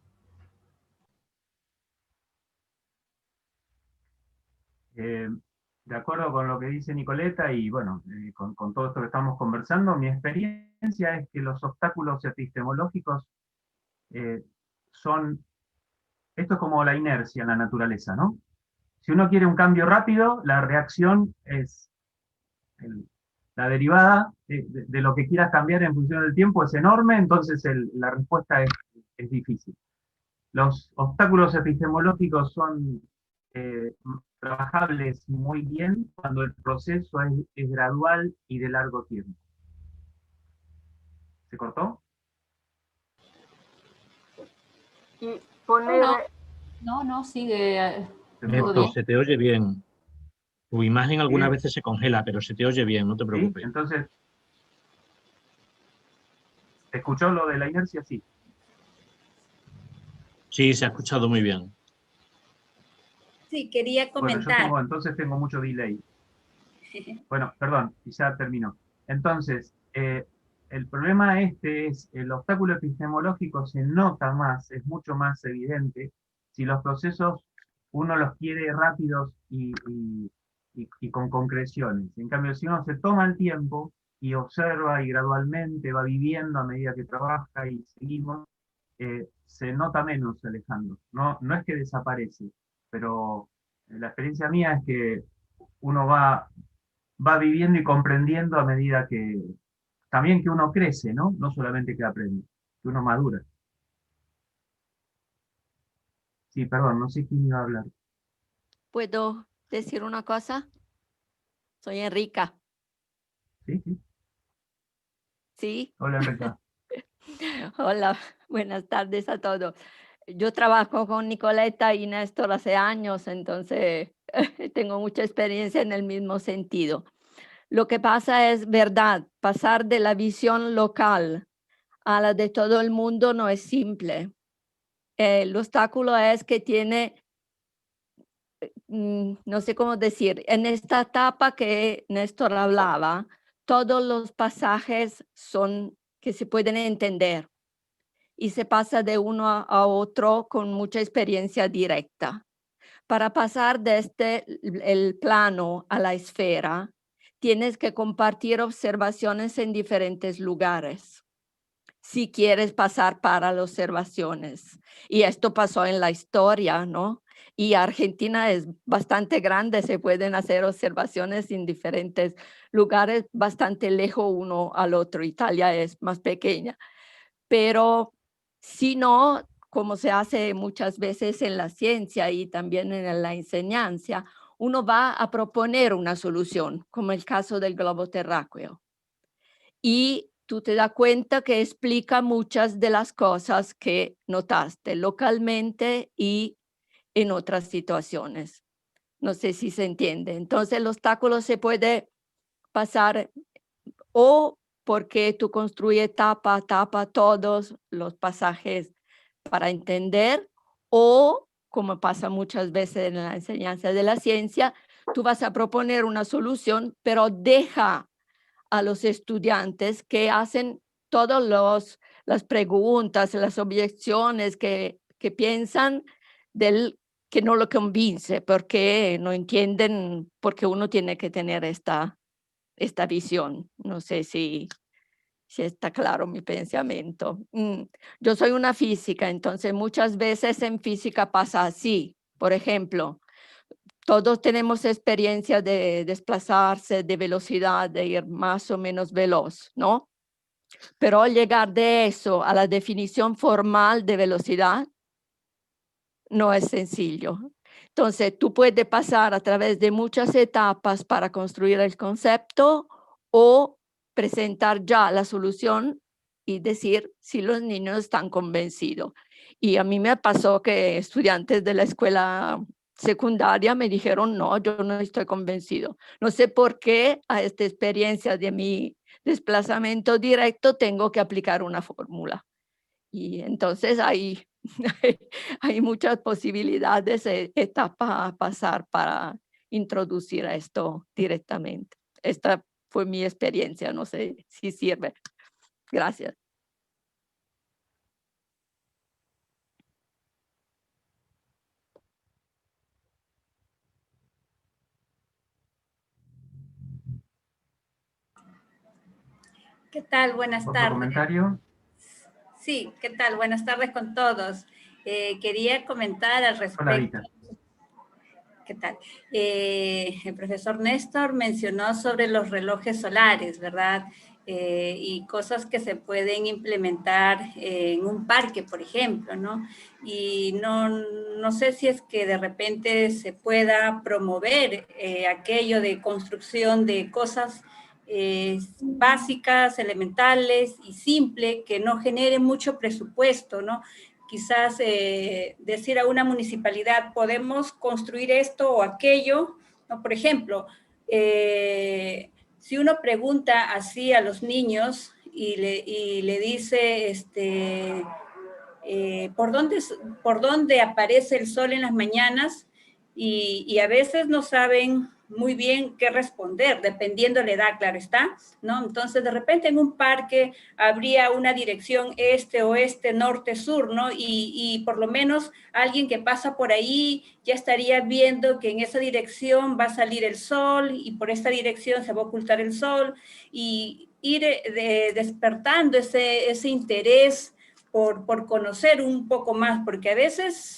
De acuerdo con lo que dice Nicoleta y bueno, con todo esto que estamos conversando, mi experiencia es que los obstáculos epistemológicos esto es como la inercia en la naturaleza, ¿no? Si uno quiere un cambio rápido, la reacción es la derivada de lo que quieras cambiar en función del tiempo es enorme, entonces la respuesta es difícil. Los obstáculos epistemológicos son trabajables muy bien cuando el proceso es gradual y de largo tiempo. ¿Se cortó? Y poner... No, sigue. Néstor, se te oye bien. Tu imagen algunas ¿Sí? veces se congela, pero se te oye bien, no te preocupes. ¿Sí? Entonces, ¿se escuchó lo de la inercia? Sí. Sí, se ha escuchado muy bien. Sí, quería comentar. Bueno, entonces tengo mucho delay. Bueno, perdón, ya terminó. Entonces, el problema es, el obstáculo epistemológico se nota más, es mucho más evidente, si los procesos uno los quiere rápidos y con concreciones. En cambio, si uno se toma el tiempo y observa y gradualmente va viviendo a medida que trabaja y seguimos, se nota menos, Alejandro. No es que desaparece, pero la experiencia mía es que uno va viviendo y comprendiendo a medida que también que uno crece, ¿no? No solamente que aprende, que uno madura. Sí, perdón, no sé quién iba a hablar. ¿Puedo decir una cosa? Soy Enrica. Sí, sí. ¿Sí? Hola, Enrica. Hola, buenas tardes a todos. Yo trabajo con Nicoleta y Néstor hace años, entonces tengo mucha experiencia en el mismo sentido. Lo que pasa es verdad, pasar de la visión local a la de todo el mundo no es simple. El obstáculo es que tiene, no sé cómo decir, en esta etapa que Néstor hablaba, todos los pasajes son que se pueden entender y se pasa de uno a otro con mucha experiencia directa. Para pasar desde el plano a la esfera, tienes que compartir observaciones en diferentes lugares si quieres pasar para las observaciones. Y esto pasó en la historia, ¿no? Y Argentina es bastante grande, se pueden hacer observaciones en diferentes lugares, bastante lejos uno al otro. Italia es más pequeña. Pero si no, como se hace muchas veces en la ciencia y también en la enseñanza, uno va a proponer una solución, como el caso del globo terráqueo. Y tú te das cuenta que explica muchas de las cosas que notaste localmente y en otras situaciones. No sé si se entiende. Entonces el obstáculo se puede pasar o porque tú construyes etapa a etapa todos los pasajes para entender, o como pasa muchas veces en la enseñanza de la ciencia, tú vas a proponer una solución, pero deja a los estudiantes que hacen todas las preguntas, las objeciones que piensan del que no lo convence, porque no entienden por qué uno tiene que tener esta visión. No sé si está claro mi pensamiento. Yo soy una física, entonces muchas veces en física pasa así. Por ejemplo, todos tenemos experiencia de desplazarse, de velocidad, de ir más o menos veloz, ¿no? Pero al llegar de eso a la definición formal de velocidad, no es sencillo. Entonces, tú puedes pasar a través de muchas etapas para construir el concepto o presentar ya la solución y decir si los niños están convencidos. Y a mí me pasó que estudiantes de la escuela secundaria me dijeron, no, yo no estoy convencido. No sé por qué a esta experiencia de mi desplazamiento directo tengo que aplicar una fórmula. Y entonces ahí hay muchas posibilidades, etapas a pasar para introducir a esto directamente. Esta fue mi experiencia, no sé si sirve. Gracias. ¿Qué tal? Buenas ¿Otro tardes. comentario? Sí, ¿qué tal? Buenas tardes con todos. Quería comentar al Hola, respecto. Rita. ¿Qué tal? El profesor Néstor mencionó sobre los relojes solares, ¿verdad? Y cosas que se pueden implementar en un parque, por ejemplo, ¿no? Y no sé si es que de repente se pueda promover aquello de construcción de cosas básicas, elementales y simples, que no generen mucho presupuesto, ¿no? Quizás decir a una municipalidad, podemos construir esto o aquello, ¿no? Por ejemplo, si uno pregunta así a los niños y le dice, ¿por dónde aparece el sol en las mañanas? Y a veces no saben muy bien qué responder, dependiendo de la edad, claro está, ¿no? Entonces, de repente en un parque habría una dirección este, oeste, norte, sur, ¿no? Y por lo menos alguien que pasa por ahí ya estaría viendo que en esa dirección va a salir el sol y por esta dirección se va a ocultar el sol y ir despertando ese interés por conocer un poco más, porque a veces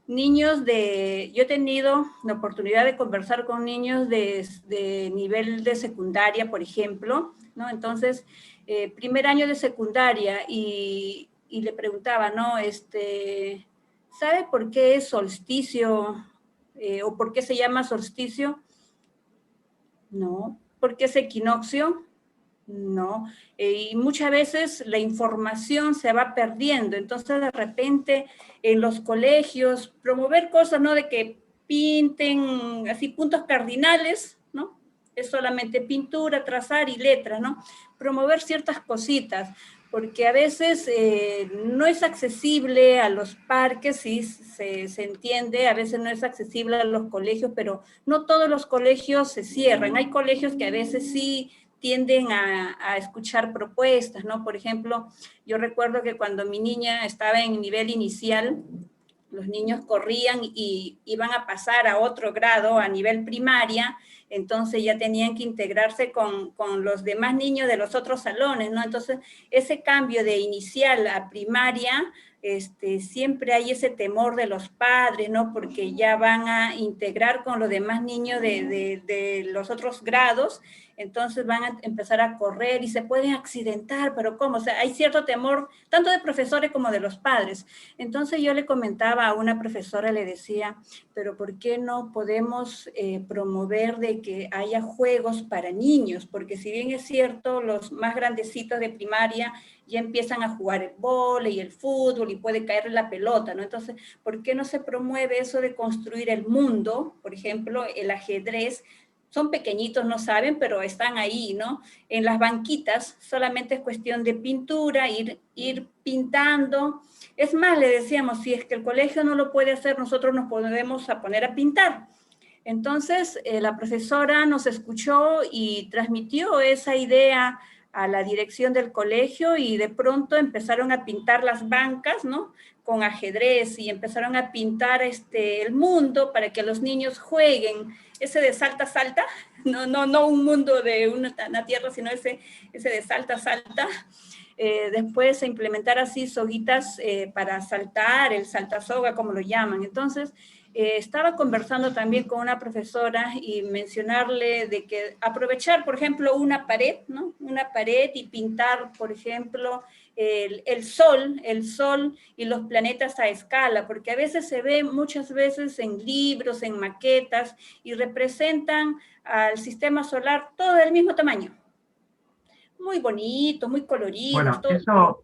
niños yo he tenido la oportunidad de conversar con niños de nivel de secundaria, por ejemplo, ¿no? Entonces, primer año de secundaria y le preguntaba, ¿no? ¿Sabe por qué es solsticio o por qué se llama solsticio? No. ¿Por qué es equinoccio? No, y muchas veces la información se va perdiendo, entonces de repente en los colegios promover cosas, ¿no? De que pinten así puntos cardinales, ¿no? Es solamente pintura, trazar y letra, ¿no? Promover ciertas cositas, porque a veces no es accesible a los parques, sí se entiende, a veces no es accesible a los colegios, pero no todos los colegios se cierran, hay colegios que a veces sí tienden a escuchar propuestas, ¿no? Por ejemplo, yo recuerdo que cuando mi niña estaba en nivel inicial, los niños corrían y iban a pasar a otro grado, a nivel primaria, entonces ya tenían que integrarse con los demás niños de los otros salones, ¿no? Entonces, ese cambio de inicial a primaria, siempre hay ese temor de los padres, ¿no? Porque ya van a integrar con los demás niños de los otros grados, entonces van a empezar a correr y se pueden accidentar, pero ¿cómo? O sea, hay cierto temor, tanto de profesores como de los padres. Entonces yo le comentaba a una profesora, le decía, pero ¿por qué no podemos promover de que haya juegos para niños? Porque si bien es cierto, los más grandecitos de primaria ya empiezan a jugar el vóley, el fútbol, y puede caer la pelota, ¿no? Entonces, ¿por qué no se promueve eso de construir el mundo? Por ejemplo, el ajedrez. Son pequeñitos, no saben, pero están ahí, ¿no? En las banquitas solamente es cuestión de pintura, ir pintando. Es más, le decíamos, si es que el colegio no lo puede hacer, nosotros nos podemos poner a pintar. Entonces, la profesora nos escuchó y transmitió esa idea a la dirección del colegio, y de pronto empezaron a pintar las bancas, ¿no? Con ajedrez, y empezaron a pintar el mundo para que los niños jueguen ese de salta, salta, no un mundo de una tierra, sino ese de salta, salta. Después se implementar así soguitas para saltar, el saltasoga, como lo llaman. Entonces, estaba conversando también con una profesora y mencionarle de que aprovechar, por ejemplo, una pared, ¿no? Una pared, y pintar, por ejemplo, el sol y los planetas a escala, porque a veces se ve muchas veces en libros, en maquetas, y representan al sistema solar todo del mismo tamaño. Muy bonito, muy coloridos. Bueno,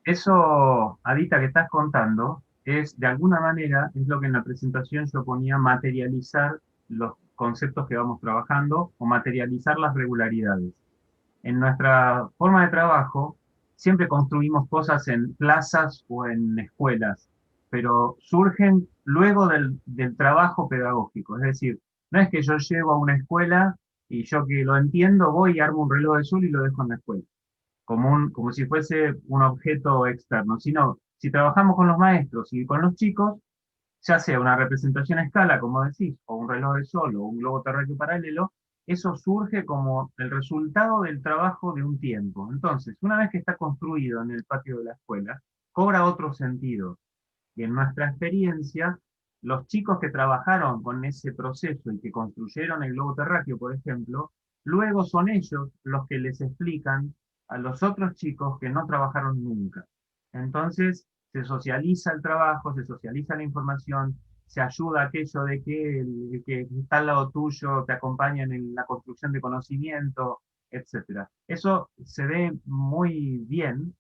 eso, Adita, que estás contando, es de alguna manera, es lo que en la presentación yo ponía, materializar los conceptos que vamos trabajando o materializar las regularidades. En nuestra forma de trabajo, siempre construimos cosas en plazas o en escuelas, pero surgen luego del trabajo pedagógico. Es decir, no es que yo llego a una escuela y yo que lo entiendo voy y armo un reloj de sol y lo dejo en la escuela como si fuese un objeto externo, sino si trabajamos con los maestros y con los chicos, ya sea una representación a escala, como decís, o un reloj de sol o un globo terráqueo paralelo, eso surge como el resultado del trabajo de un tiempo. Entonces, una vez que está construido en el patio de la escuela, cobra otro sentido. Y en nuestra experiencia, los chicos que trabajaron con ese proceso y que construyeron el globo terráqueo, por ejemplo, luego son ellos los que les explican a los otros chicos que no trabajaron nunca. Entonces, se socializa el trabajo, se socializa la información, se ayuda a aquello de que el que está al lado tuyo te acompaña en la construcción de conocimiento, etc. Eso se ve muy bien,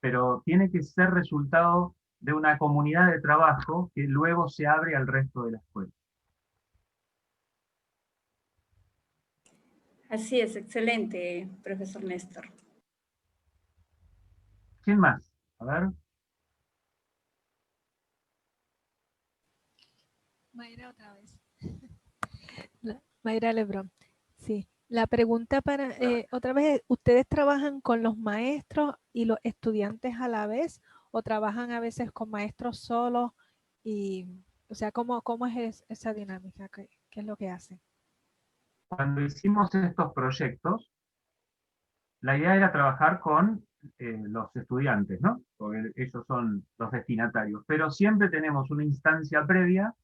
pero tiene que ser resultado de una comunidad de trabajo que luego se abre al resto de la escuela. Así es, excelente, profesor Néstor. ¿Quién más? A ver. Mayra otra vez. Mayra Lebrón. Sí. La pregunta para, otra vez, ¿ustedes trabajan con los maestros y los estudiantes a la vez o trabajan a veces con maestros solos? Y, o sea, ¿cómo es esa dinámica? ¿Qué es lo que hacen? Cuando hicimos estos proyectos, la idea era trabajar con los estudiantes, ¿no? Porque ellos son los destinatarios, pero siempre tenemos una instancia previa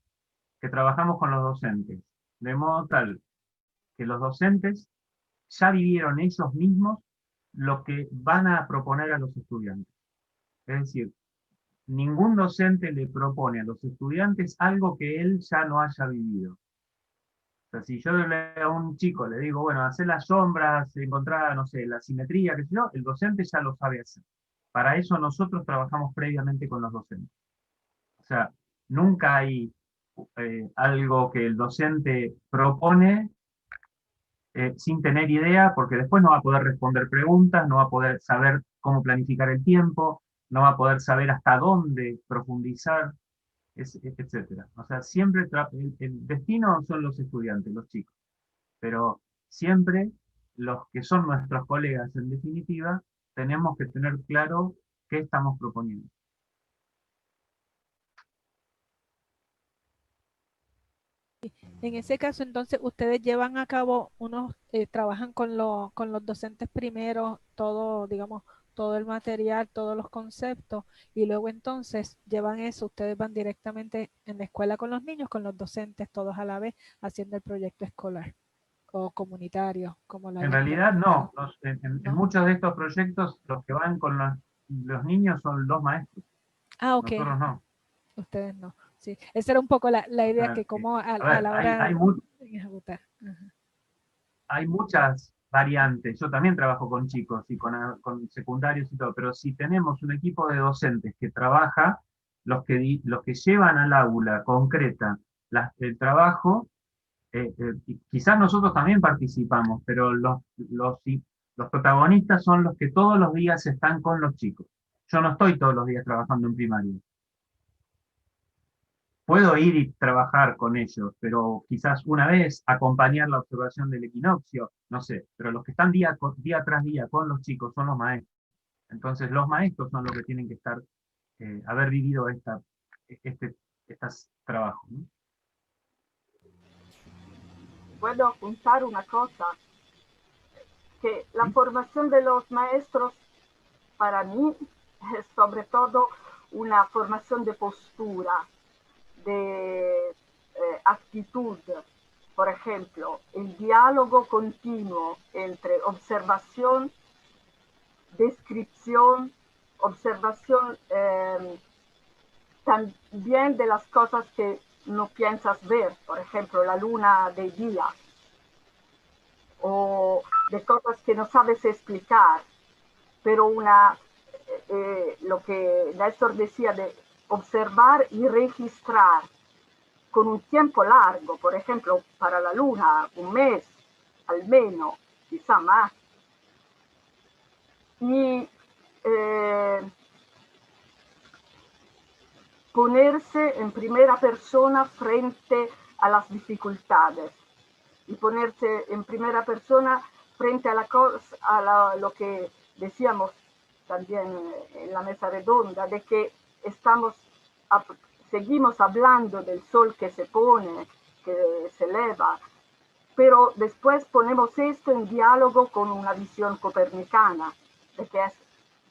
que trabajamos con los docentes, de modo tal que los docentes ya vivieron ellos mismos lo que van a proponer a los estudiantes. Es decir, ningún docente le propone a los estudiantes algo que él ya no haya vivido. O sea, si yo a un chico le digo, bueno, hacer las sombras, encontrar, no sé, la simetría, qué sé yo, el docente ya lo sabe hacer. Para eso nosotros trabajamos previamente con los docentes. O sea, nunca hay algo que el docente propone sin tener idea, porque después no va a poder responder preguntas, no va a poder saber cómo planificar el tiempo, no va a poder saber hasta dónde profundizar, etcétera. O sea, siempre el destino son los estudiantes, los chicos, pero siempre los que son nuestros colegas, en definitiva, tenemos que tener claro qué estamos proponiendo. En ese caso, entonces, ustedes llevan a cabo trabajan con los docentes primero, todo, digamos, todo el material, todos los conceptos, y luego entonces llevan eso, ustedes van directamente en la escuela con los niños, con los docentes, todos a la vez, haciendo el proyecto escolar o comunitario, como lo En hayan realidad no, denominado. en ¿No? muchos de estos proyectos los que van con los niños son los maestros, Ah, ok, nosotros no. ustedes no. Sí, esa era un poco la O idea sea, que como a a ver, la hora de ejecutar. Ajá. hay muchas variantes. Yo también trabajo con chicos y con secundarios y todo, pero si tenemos un equipo de docentes que trabaja, los que llevan al aula concreta el trabajo, y quizás nosotros también participamos, pero los protagonistas son los que todos los días están con los chicos. Yo no estoy todos los días trabajando en primaria. Puedo ir y trabajar con ellos, pero quizás una vez acompañar la observación del equinoccio, no sé, pero los que están día tras día con los chicos son los maestros. Entonces los maestros son los que tienen que estar, haber vivido estos trabajos, ¿no? Puedo apuntar una cosa, que la ¿Sí? formación de los maestros para mí es sobre todo una formación de postura, de actitud. Por ejemplo, el diálogo continuo entre observación, descripción, observación también de las cosas que no piensas ver, por ejemplo, la luna de día, o de cosas que no sabes explicar, pero lo que Néstor decía de observar y registrar con un tiempo largo, por ejemplo, para la luna, un mes, al menos, quizá más, y ponerse en primera persona frente a las dificultades y ponerse en primera persona frente a lo que decíamos también en la mesa redonda, de que seguimos hablando del sol que se pone, que se eleva, pero después ponemos esto en diálogo con una visión copernicana, de que es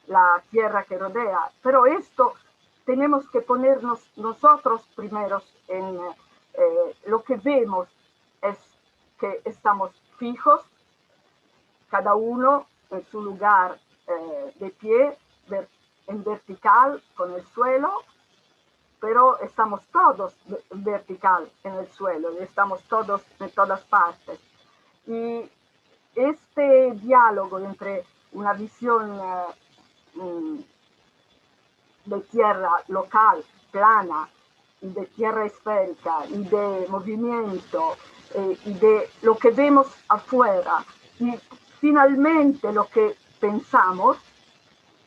la Tierra que rodea. Pero esto tenemos que ponernos nosotros primeros en lo que vemos es que estamos fijos, cada uno en su lugar de pie, en vertical con el suelo, pero estamos todos vertical en el suelo y estamos todos en todas partes. Y este diálogo entre una visión de tierra local, plana, y de tierra esférica, y de movimiento, y de lo que vemos afuera, y finalmente lo que pensamos,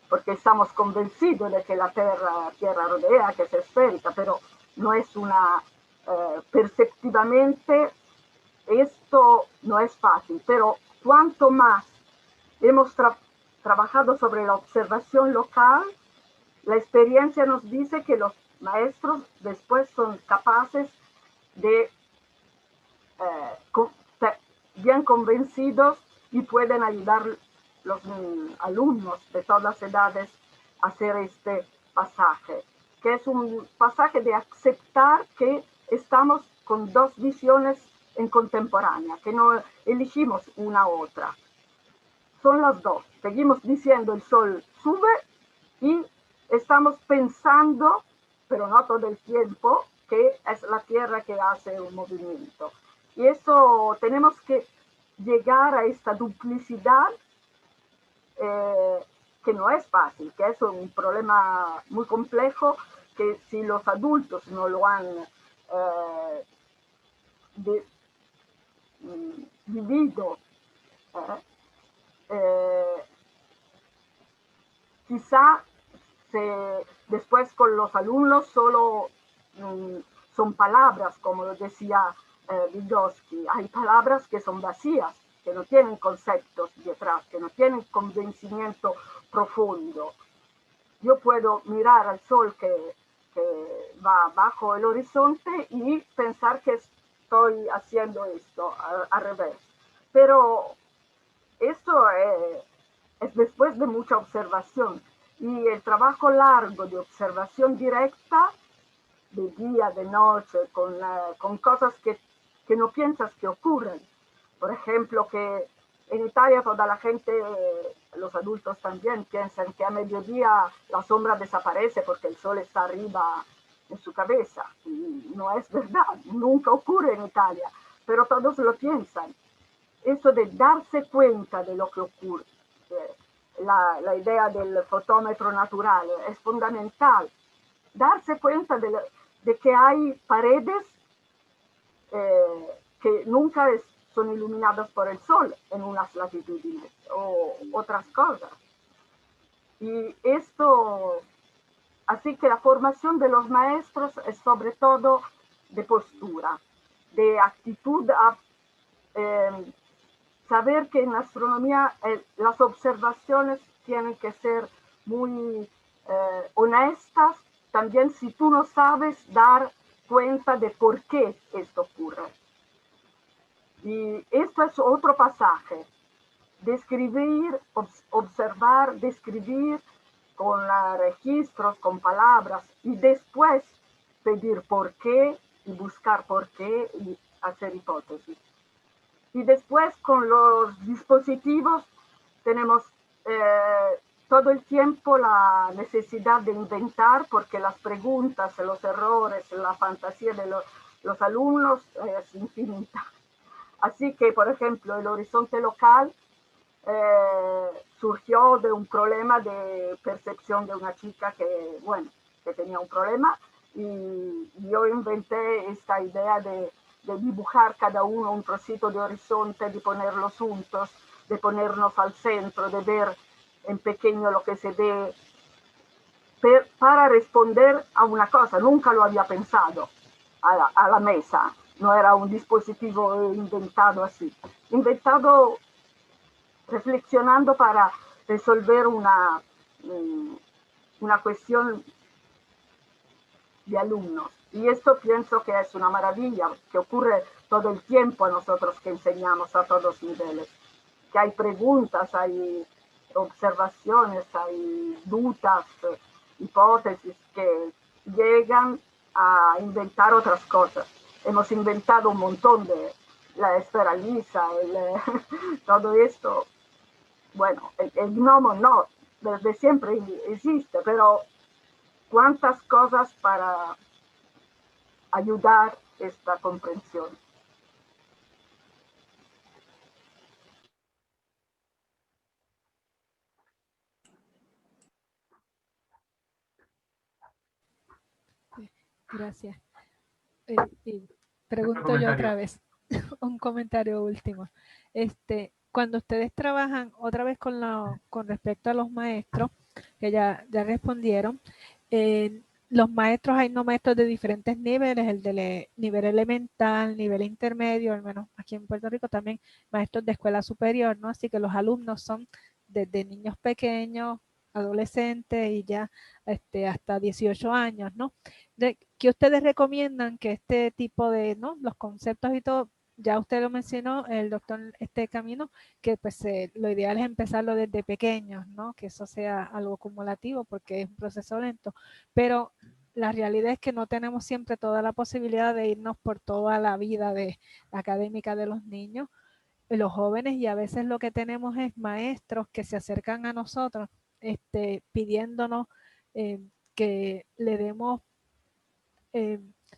porque estamos convencidos de que la tierra rodea, que es esférica, pero no es perceptivamente, esto no es fácil, pero cuanto más hemos trabajado sobre la observación local, la experiencia nos dice que los maestros después son capaces de, bien convencidos, y pueden ayudar los alumnos de todas las edades a hacer este pasaje, que es un pasaje de aceptar que estamos con dos visiones en contemporánea, que no elegimos una u otra. Son las dos. Seguimos diciendo el sol sube y estamos pensando, pero no todo el tiempo, que es la Tierra que hace un movimiento. Y eso tenemos que llegar a esta duplicidad que no es fácil, que es un problema muy complejo, que si los adultos no lo han vivido, quizá después con los alumnos solo son palabras, como lo decía Vygotsky. Hay palabras que son vacías, que no tienen conceptos detrás, que no tienen convencimiento profundo. Yo puedo mirar al sol que va bajo el horizonte y pensar que es estoy haciendo esto al revés. Pero eso es después de mucha observación. Y el trabajo largo de observación directa, de día, de noche, con cosas que no piensas que ocurren. Por ejemplo, que en Italia toda la gente, los adultos también, piensan que a mediodía la sombra desaparece porque el sol está arriba en su cabeza. Y no es verdad, nunca ocurre en Italia, pero todos lo piensan. Eso de darse cuenta de lo que ocurre, la idea del fotómetro natural es fundamental. Darse cuenta de que hay paredes que nunca son iluminadas por el sol en unas latitudes o otras cosas. Y esto, así que la formación de los maestros es sobre todo de postura, de actitud a saber que en astronomía las observaciones tienen que ser muy honestas, también si tú no sabes dar cuenta de por qué esto ocurre. Y esto es otro pasaje, describir, observar, describir con registros, con palabras, y después pedir por qué y buscar por qué y hacer hipótesis. Y después con los dispositivos tenemos todo el tiempo la necesidad de inventar, porque las preguntas, los errores, la fantasía de los alumnos es infinita. Así que, por ejemplo, el horizonte local surgió de un problema de percepción de una chica que tenía un problema, y yo inventé esta idea de dibujar cada uno un trocito de horizonte, de ponerlos juntos, de ponernos al centro, de ver en pequeño lo que se ve, para responder a una cosa. Nunca lo había pensado a la mesa, no era un dispositivo inventado así, inventado reflexionando para resolver una cuestión de alumnos. Y esto pienso que es una maravilla, que ocurre todo el tiempo a nosotros que enseñamos a todos niveles, que hay preguntas, hay observaciones, hay dudas, hipótesis que llegan a inventar otras cosas. Hemos inventado un montón de la esfera lisa, todo esto. Bueno, el gnomo no, desde siempre existe, pero cuántas cosas para ayudar esta comprensión. Gracias. Y pregunto yo otra vez, un comentario último. Cuando ustedes trabajan otra vez con respecto a los maestros, que ya respondieron, los maestros, hay no maestros de diferentes niveles, el de nivel elemental, nivel intermedio, al menos aquí en Puerto Rico también maestros de escuela superior, ¿no? Así que los alumnos son desde niños pequeños, adolescentes y ya hasta 18 años, ¿no? ¿Qué ustedes recomiendan que este tipo de, ¿no? Los conceptos y todo, ya usted lo mencionó, el doctor Camino, que pues lo ideal es empezarlo desde pequeños, ¿no? Que eso sea algo acumulativo porque es un proceso lento, pero la realidad es que no tenemos siempre toda la posibilidad de irnos por toda la vida académica de los niños, los jóvenes, y a veces lo que tenemos es maestros que se acercan a nosotros pidiéndonos que le demos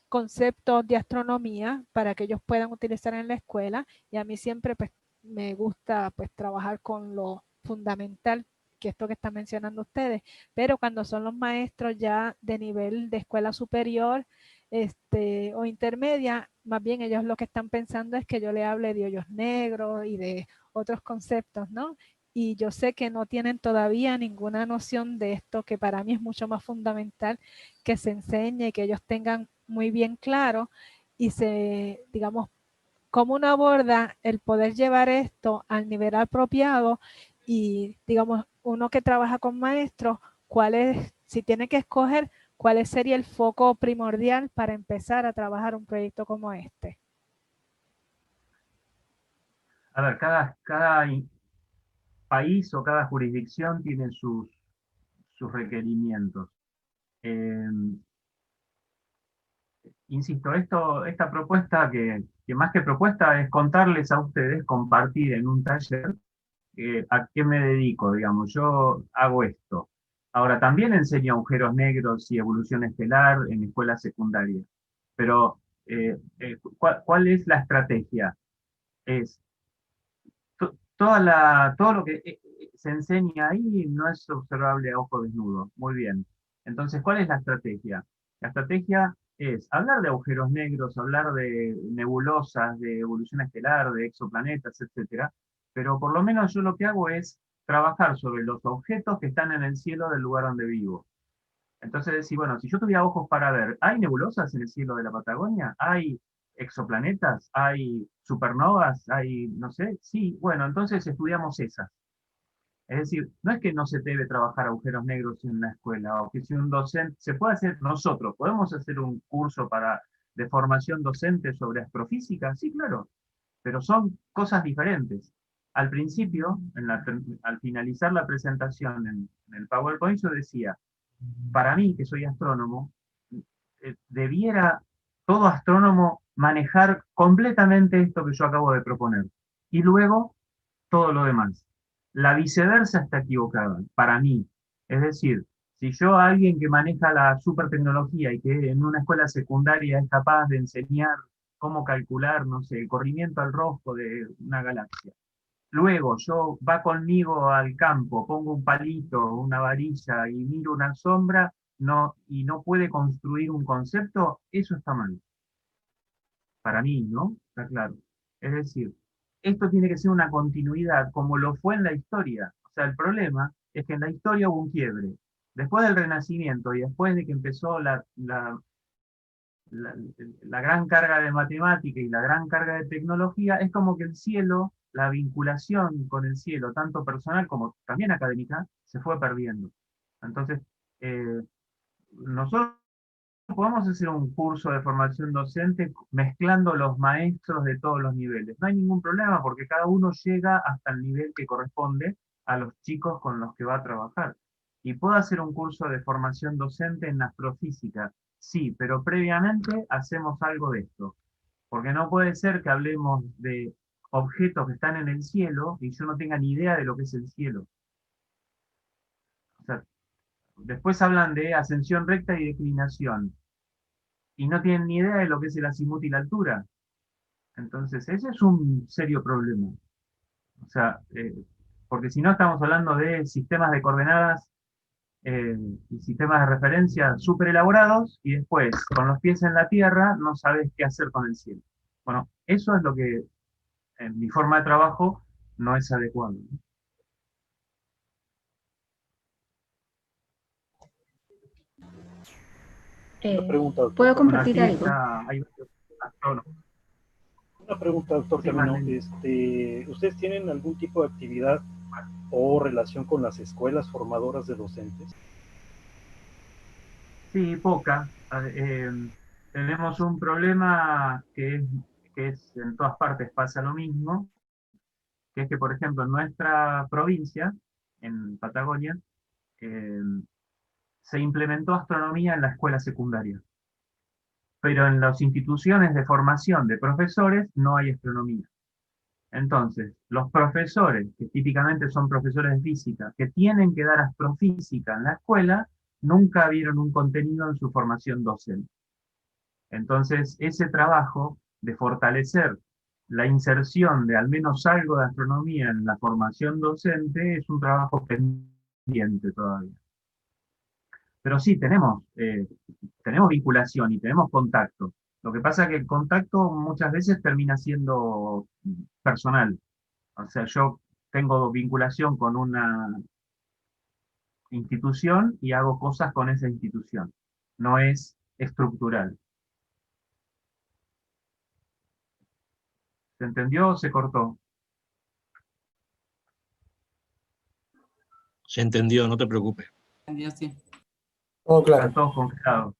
conceptos de astronomía para que ellos puedan utilizar en la escuela, y a mí siempre pues me gusta pues trabajar con lo fundamental, que esto que están mencionando ustedes, pero cuando son los maestros ya de nivel de escuela superior o intermedia, más bien ellos lo que están pensando es que yo le hable de hoyos negros y de otros conceptos, ¿no? Y yo sé que no tienen todavía ninguna noción de esto, que para mí es mucho más fundamental que se enseñe, que ellos tengan muy bien claro y digamos, cómo uno aborda el poder llevar esto al nivel apropiado, y digamos, uno que trabaja con maestros, si tiene que escoger, cuál sería el foco primordial para empezar a trabajar un proyecto como este. A ver, cada país o cada jurisdicción tiene sus requerimientos. Eh, Insisto, esta propuesta que más que propuesta es contarles a ustedes, compartir en un taller a qué me dedico, digamos, yo hago esto. Ahora, también enseño agujeros negros y evolución estelar en escuela secundaria, pero ¿cuál es la estrategia? Es todo lo que se enseña ahí no es observable a ojo desnudo. Muy bien. Entonces, ¿cuál es la estrategia? La estrategia es hablar de agujeros negros, hablar de nebulosas, de evolución estelar, de exoplanetas, etcétera, pero por lo menos yo lo que hago es trabajar sobre los objetos que están en el cielo del lugar donde vivo. Entonces decir, bueno, si yo tuviera ojos para ver, ¿hay nebulosas en el cielo de la Patagonia? ¿Hay exoplanetas? ¿Hay supernovas? ¿Hay, no sé? Sí, bueno, entonces estudiamos esas. Es decir, no es que no se debe trabajar agujeros negros en la escuela, o que si un docente, se puede hacer nosotros, podemos hacer un curso de formación docente sobre astrofísica, sí, claro, pero son cosas diferentes. Al principio, al finalizar la presentación en el PowerPoint, yo decía, para mí, que soy astrónomo, debiera todo astrónomo manejar completamente esto que yo acabo de proponer. Y luego todo lo demás. La viceversa está equivocada, para mí. Es decir, si yo a alguien que maneja la supertecnología y que en una escuela secundaria es capaz de enseñar cómo calcular, no sé, el corrimiento al rosco de una galaxia, luego yo va conmigo al campo, pongo un palito, una varilla y miro una sombra, no, y no puede construir un concepto, eso está mal. Para mí, ¿no? Está claro. Es decir, esto tiene que ser una continuidad, como lo fue en la historia. O sea, el problema es que en la historia hubo un quiebre. Después del Renacimiento y después de que empezó la, la gran carga de matemática y la gran carga de tecnología, es como que el cielo, la vinculación con el cielo, tanto personal como también académica, se fue perdiendo. Entonces, nosotros podemos hacer un curso de formación docente mezclando los maestros de todos los niveles. No hay ningún problema porque cada uno llega hasta el nivel que corresponde a los chicos con los que va a trabajar. Y puedo hacer un curso de formación docente en astrofísica, sí, pero previamente hacemos algo de esto. Porque no puede ser que hablemos de objetos que están en el cielo y yo no tenga ni idea de lo que es el cielo. O sea, después hablan de ascensión recta y declinación y no tienen ni idea de lo que es el azimut y la altura. Entonces, ese es un serio problema. O sea, porque si no estamos hablando de sistemas de coordenadas y sistemas de referencia súper elaborados y después, con los pies en la tierra, no sabes qué hacer con el cielo. Bueno, eso es lo que en mi forma de trabajo no es adecuado. Una pregunta, doctor. ¿Puedo Bueno, compartir así algo? hay varios astrónomos. Una pregunta, doctor Sí, Camino. Marlene. ¿Ustedes tienen algún tipo de actividad o relación con las escuelas formadoras de docentes? Sí, poca. Tenemos un problema que es en todas partes pasa lo mismo, que es que, por ejemplo, en nuestra provincia, en Patagonia, eh, se implementó astronomía en la escuela secundaria, pero en las instituciones de formación de profesores no hay astronomía. Entonces, los profesores, que típicamente son profesores de física, que tienen que dar astrofísica en la escuela, nunca vieron un contenido en su formación docente. Entonces, ese trabajo de fortalecer la inserción de al menos algo de astronomía en la formación docente es un trabajo pendiente todavía. Pero sí, tenemos vinculación y tenemos contacto. Lo que pasa es que el contacto muchas veces termina siendo personal. O sea, yo tengo vinculación con una institución y hago cosas con esa institución. No es estructural. ¿Se entendió o se cortó? Se entendió, no te preocupes. Sí. Oh, claro. Están todos congelados.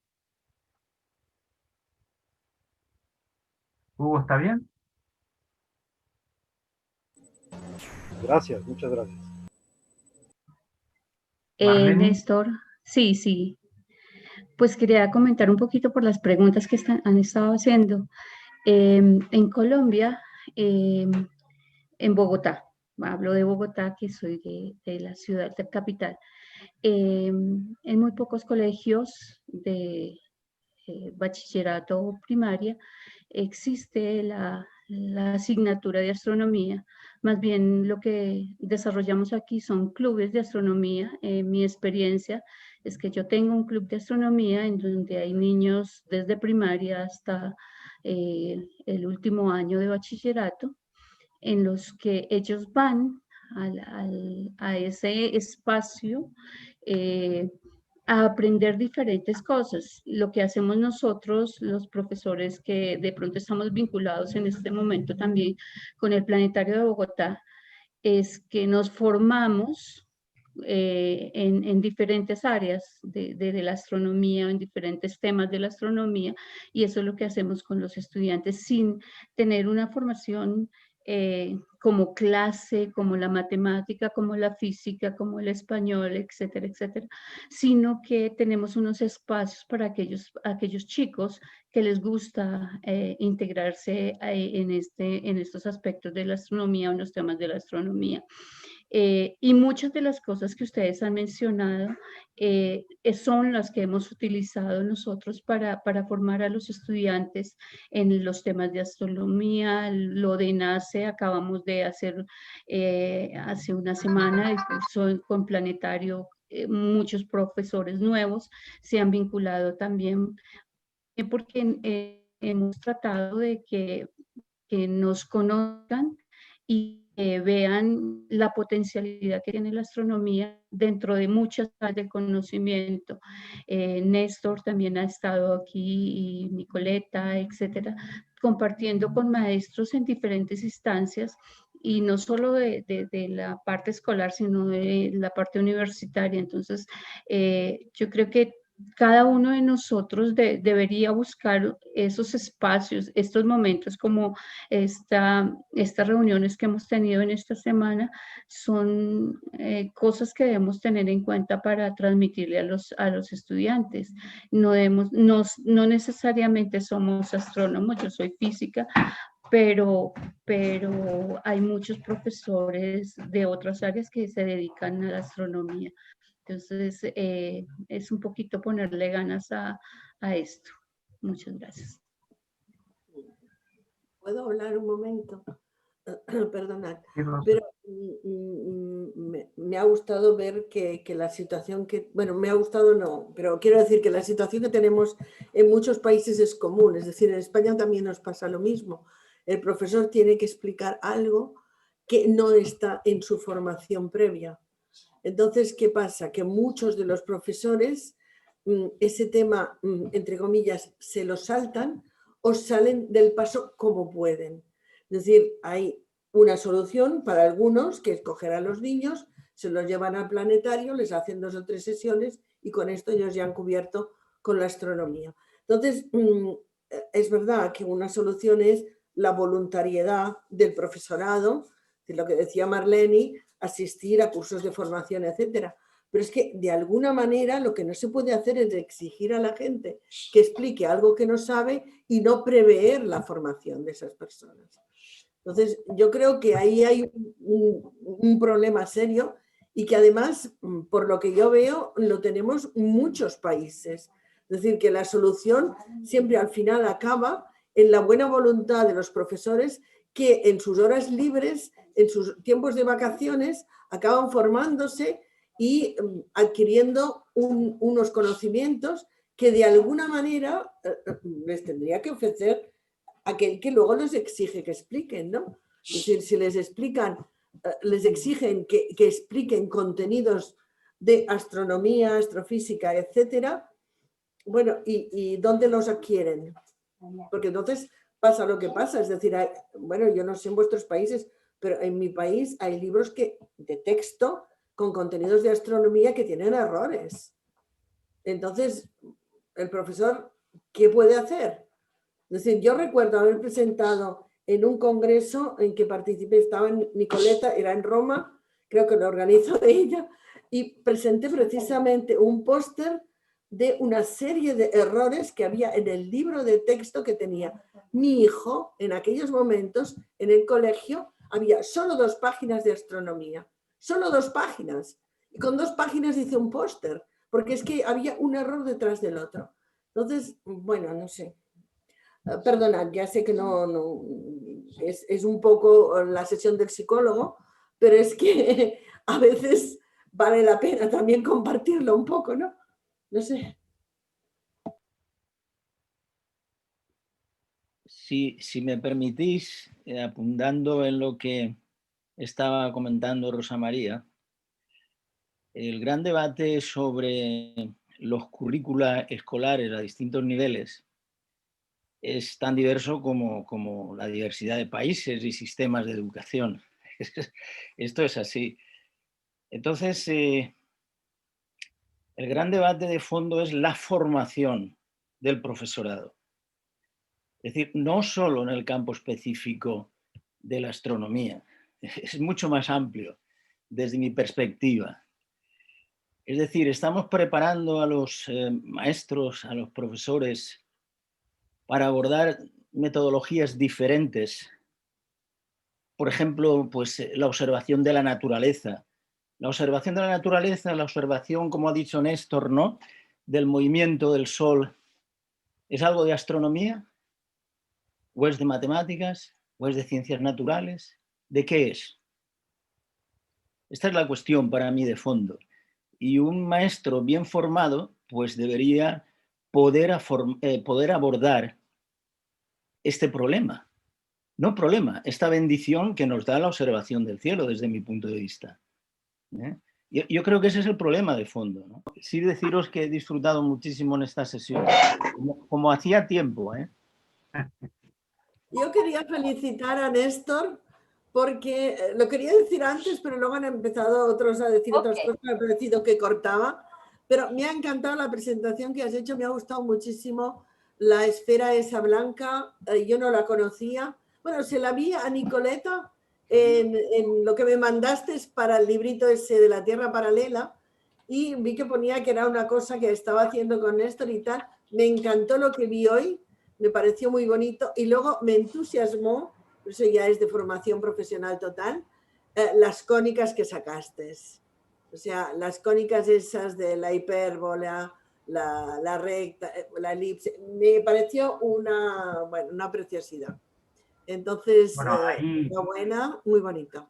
¿Hugo está bien? Gracias, muchas gracias. Marlene. Néstor, sí. Pues quería comentar un poquito por las preguntas que han estado haciendo. En Colombia, en Bogotá, hablo de Bogotá, que soy de la ciudad, de capital, en muy pocos colegios de bachillerato o primaria existe la asignatura de astronomía. Más bien lo que desarrollamos aquí son clubes de astronomía. Mi experiencia es que yo tengo un club de astronomía en donde hay niños desde primaria hasta el último año de bachillerato, en los que ellos van a ese espacio a aprender diferentes cosas. Lo que hacemos nosotros, los profesores que de pronto estamos vinculados en este momento también con el Planetario de Bogotá, es que nos formamos en diferentes áreas de la astronomía, en diferentes temas de la astronomía, y eso es lo que hacemos con los estudiantes sin tener una formación como clase, como la matemática, como la física, como el español, etcétera, etcétera, sino que tenemos unos espacios para aquellos chicos que les gusta integrarse en estos aspectos de la astronomía o en los temas de la astronomía. Y muchas de las cosas que ustedes han mencionado son las que hemos utilizado nosotros para formar a los estudiantes en los temas de astronomía. Lo de NACE acabamos de hacer hace una semana, el curso con Planetario. Muchos profesores nuevos se han vinculado también porque hemos tratado de que nos conozcan y vean la potencialidad que tiene la astronomía dentro de muchas áreas del conocimiento. Néstor también ha estado aquí, y Nicoleta, etcétera, compartiendo con maestros en diferentes instancias, y no solo de la parte escolar, sino de la parte universitaria. Entonces, yo creo que cada uno de nosotros debería buscar esos espacios, estos momentos como estas reuniones que hemos tenido en esta semana, son cosas que debemos tener en cuenta para transmitirle a los estudiantes. No necesariamente somos astrónomos, yo soy física, pero hay muchos profesores de otras áreas que se dedican a la astronomía. Entonces, es un poquito ponerle ganas a esto. Muchas gracias. ¿Puedo hablar un momento? Perdonad, pero me ha gustado ver que la situación bueno, me ha gustado no, pero quiero decir que la situación que tenemos en muchos países es común, es decir, en España también nos pasa lo mismo. El profesor tiene que explicar algo que no está en su formación previa. Entonces, ¿qué pasa? Que muchos de los profesores ese tema, entre comillas, se lo saltan o salen del paso como pueden. Es decir, hay una solución para algunos, que es coger a los niños, se los llevan al planetario, les hacen 2 o 3 sesiones y con esto ellos ya han cubierto con la astronomía. Entonces, es verdad que una solución es la voluntariedad del profesorado, de lo que decía Marlene, asistir a cursos de formación, etcétera. Pero es que de alguna manera lo que no se puede hacer es exigir a la gente que explique algo que no sabe y no prever la formación de esas personas. Entonces, yo creo que ahí hay un problema serio y que además, por lo que yo veo, lo tenemos muchos países. Es decir, que la solución siempre al final acaba en la buena voluntad de los profesores que en sus horas libres, en sus tiempos de vacaciones, acaban formándose y adquiriendo unos conocimientos que de alguna manera les tendría que ofrecer aquel que luego les exige que expliquen, ¿no? Es decir, si les explican, les exigen que expliquen contenidos de astronomía, astrofísica, etcétera, bueno, ¿y dónde los adquieren? Porque entonces pasa lo que pasa, es decir, bueno, yo no sé en vuestros países, pero en mi país hay libros de texto con contenidos de astronomía que tienen errores. Entonces, el profesor, ¿qué puede hacer? Es decir, yo recuerdo haber presentado en un congreso en que participé, estaba en Nicoleta, era en Roma, creo que lo organizó ella, y presenté precisamente un póster de una serie de errores que había en el libro de texto que tenía mi hijo en aquellos momentos en el colegio. Había solo 2 páginas de astronomía, solo 2 páginas. Y con 2 páginas hice un póster, porque es que había un error detrás del otro. Entonces, bueno, no sé. Perdonad, ya sé que no es un poco la sesión del psicólogo, pero es que a veces vale la pena también compartirlo un poco, ¿no? No sé. Si me permitís, apuntando en lo que estaba comentando Rosa María, el gran debate sobre los currícula escolares a distintos niveles es tan diverso como la diversidad de países y sistemas de educación. Esto es así. Entonces, el gran debate de fondo es la formación del profesorado. Es decir, no solo en el campo específico de la astronomía, es mucho más amplio desde mi perspectiva. Es decir, estamos preparando a los maestros, a los profesores, para abordar metodologías diferentes. Por ejemplo, pues, la observación de la naturaleza. La observación de la naturaleza, la observación, como ha dicho Néstor, ¿no?, del movimiento del Sol, ¿es algo de astronomía? ¿O es de matemáticas? ¿O es de ciencias naturales? ¿De qué es? Esta es la cuestión para mí de fondo. Y un maestro bien formado pues debería poder abordar este problema. No problema, esta bendición que nos da la observación del cielo desde mi punto de vista. Yo creo que ese es el problema de fondo, ¿no? Sí, deciros que he disfrutado muchísimo en esta sesión, como hacía tiempo. Yo quería felicitar a Néstor porque lo quería decir antes, pero luego han empezado otros a decir otras cosas, me ha parecido que cortaba, pero me ha encantado la presentación que has hecho, me ha gustado muchísimo la esfera esa blanca, yo no la conocía. Bueno, se la vi a Nicoleta en lo que me mandaste para el librito ese de la Tierra Paralela y vi que ponía que era una cosa que estaba haciendo con Néstor y tal. Me encantó lo que vi hoy, me pareció muy bonito y luego me entusiasmó, eso ya es de formación profesional total, las cónicas que sacaste. O sea, las cónicas esas de la hipérbola, la recta, la elipse, me pareció una preciosidad. Entonces, bueno, buena, muy bonito.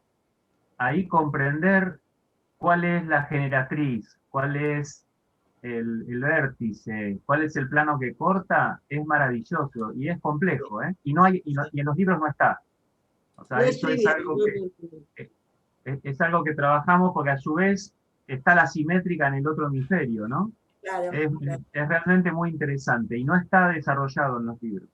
Ahí comprender cuál es la generatriz, cuál es el vértice, cuál es el plano que corta, es maravilloso y es complejo, ¿eh? Y en los libros no está. O sea, No eso estoy es bien, algo es algo que trabajamos porque a su vez está la simétrica en el otro hemisferio, ¿no? Claro, es realmente muy interesante y no está desarrollado en los libros.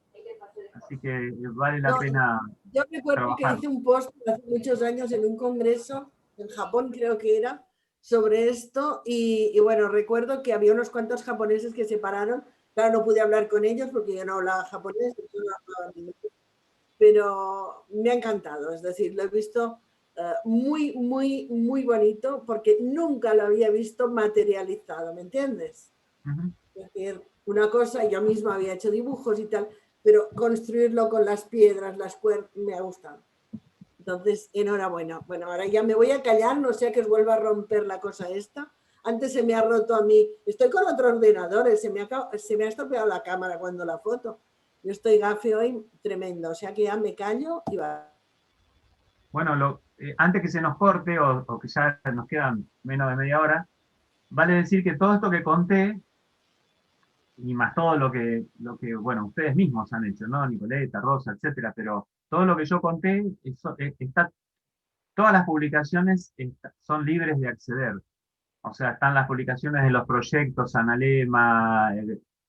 Así que vale la pena yo recuerdo que hice un post hace muchos años en un congreso, en Japón creo que era, sobre esto y bueno, recuerdo que había unos cuantos japoneses que se pararon. Claro, no pude hablar con ellos porque yo no hablaba japonés, pero me ha encantado, es decir, lo he visto muy, muy, muy bonito porque nunca lo había visto materializado, ¿me entiendes? Es decir, una cosa, yo misma había hecho dibujos y tal, pero construirlo con las piedras, las cuerdas, me ha gustado. Entonces, enhorabuena. Bueno, ahora ya me voy a callar, no sea que os vuelva a romper la cosa esta. Antes se me ha roto a mí, estoy con otro ordenador, se me ha estropeado la cámara cuando la foto. Yo estoy gafe hoy tremendo, o sea que ya me callo y va. Bueno, antes que se nos corte o que ya nos quedan menos de media hora, vale decir que todo esto que conté, y más todo lo que bueno, ustedes mismos han hecho, ¿no? Nicoleta, Rosa, etcétera, pero todo lo que yo conté, todas las publicaciones son libres de acceder. O sea, están las publicaciones de los proyectos Analema,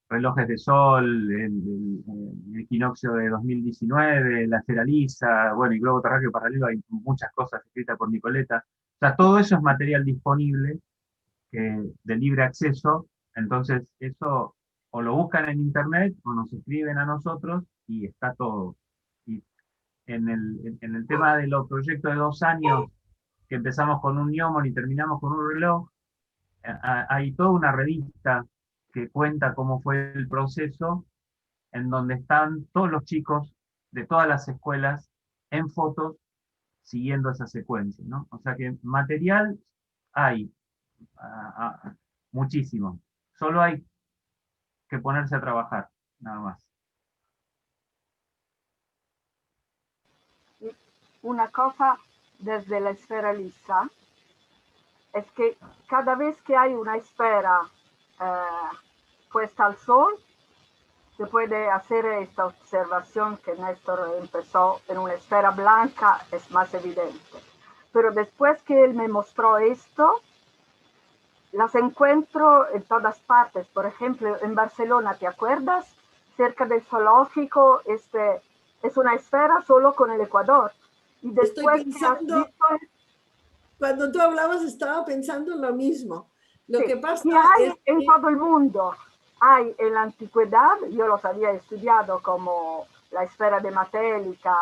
Relojes de Sol, el equinoccio de 2019, la esfera lisa, bueno, y globo terráqueo paralelo, hay muchas cosas escritas por Nicoleta. O sea, todo eso es material disponible de libre acceso, entonces eso o lo buscan en internet o nos escriben a nosotros y está todo. Y en el tema de los proyectos de 2 años, que empezamos con un gnomon y terminamos con un reloj, hay toda una revista que cuenta cómo fue el proceso, en donde están todos los chicos de todas las escuelas en fotos siguiendo esa secuencia, ¿no? O sea que material hay muchísimo. Solo hay que ponerse a trabajar, nada más. Una cosa desde la esfera lisa es que cada vez que hay una esfera puesta al sol, se puede hacer esta observación que Néstor empezó en una esfera blanca, es más evidente. Pero después que él me mostró esto, las encuentro en todas partes. Por ejemplo, en Barcelona, ¿te acuerdas? Cerca del zoológico, es una esfera solo con el Ecuador. Y después estoy pensando, cuando tú hablabas estaba pensando en lo mismo. Lo que pasa es que en todo el mundo hay en la antigüedad, yo los había estudiado como la esfera de Matélica,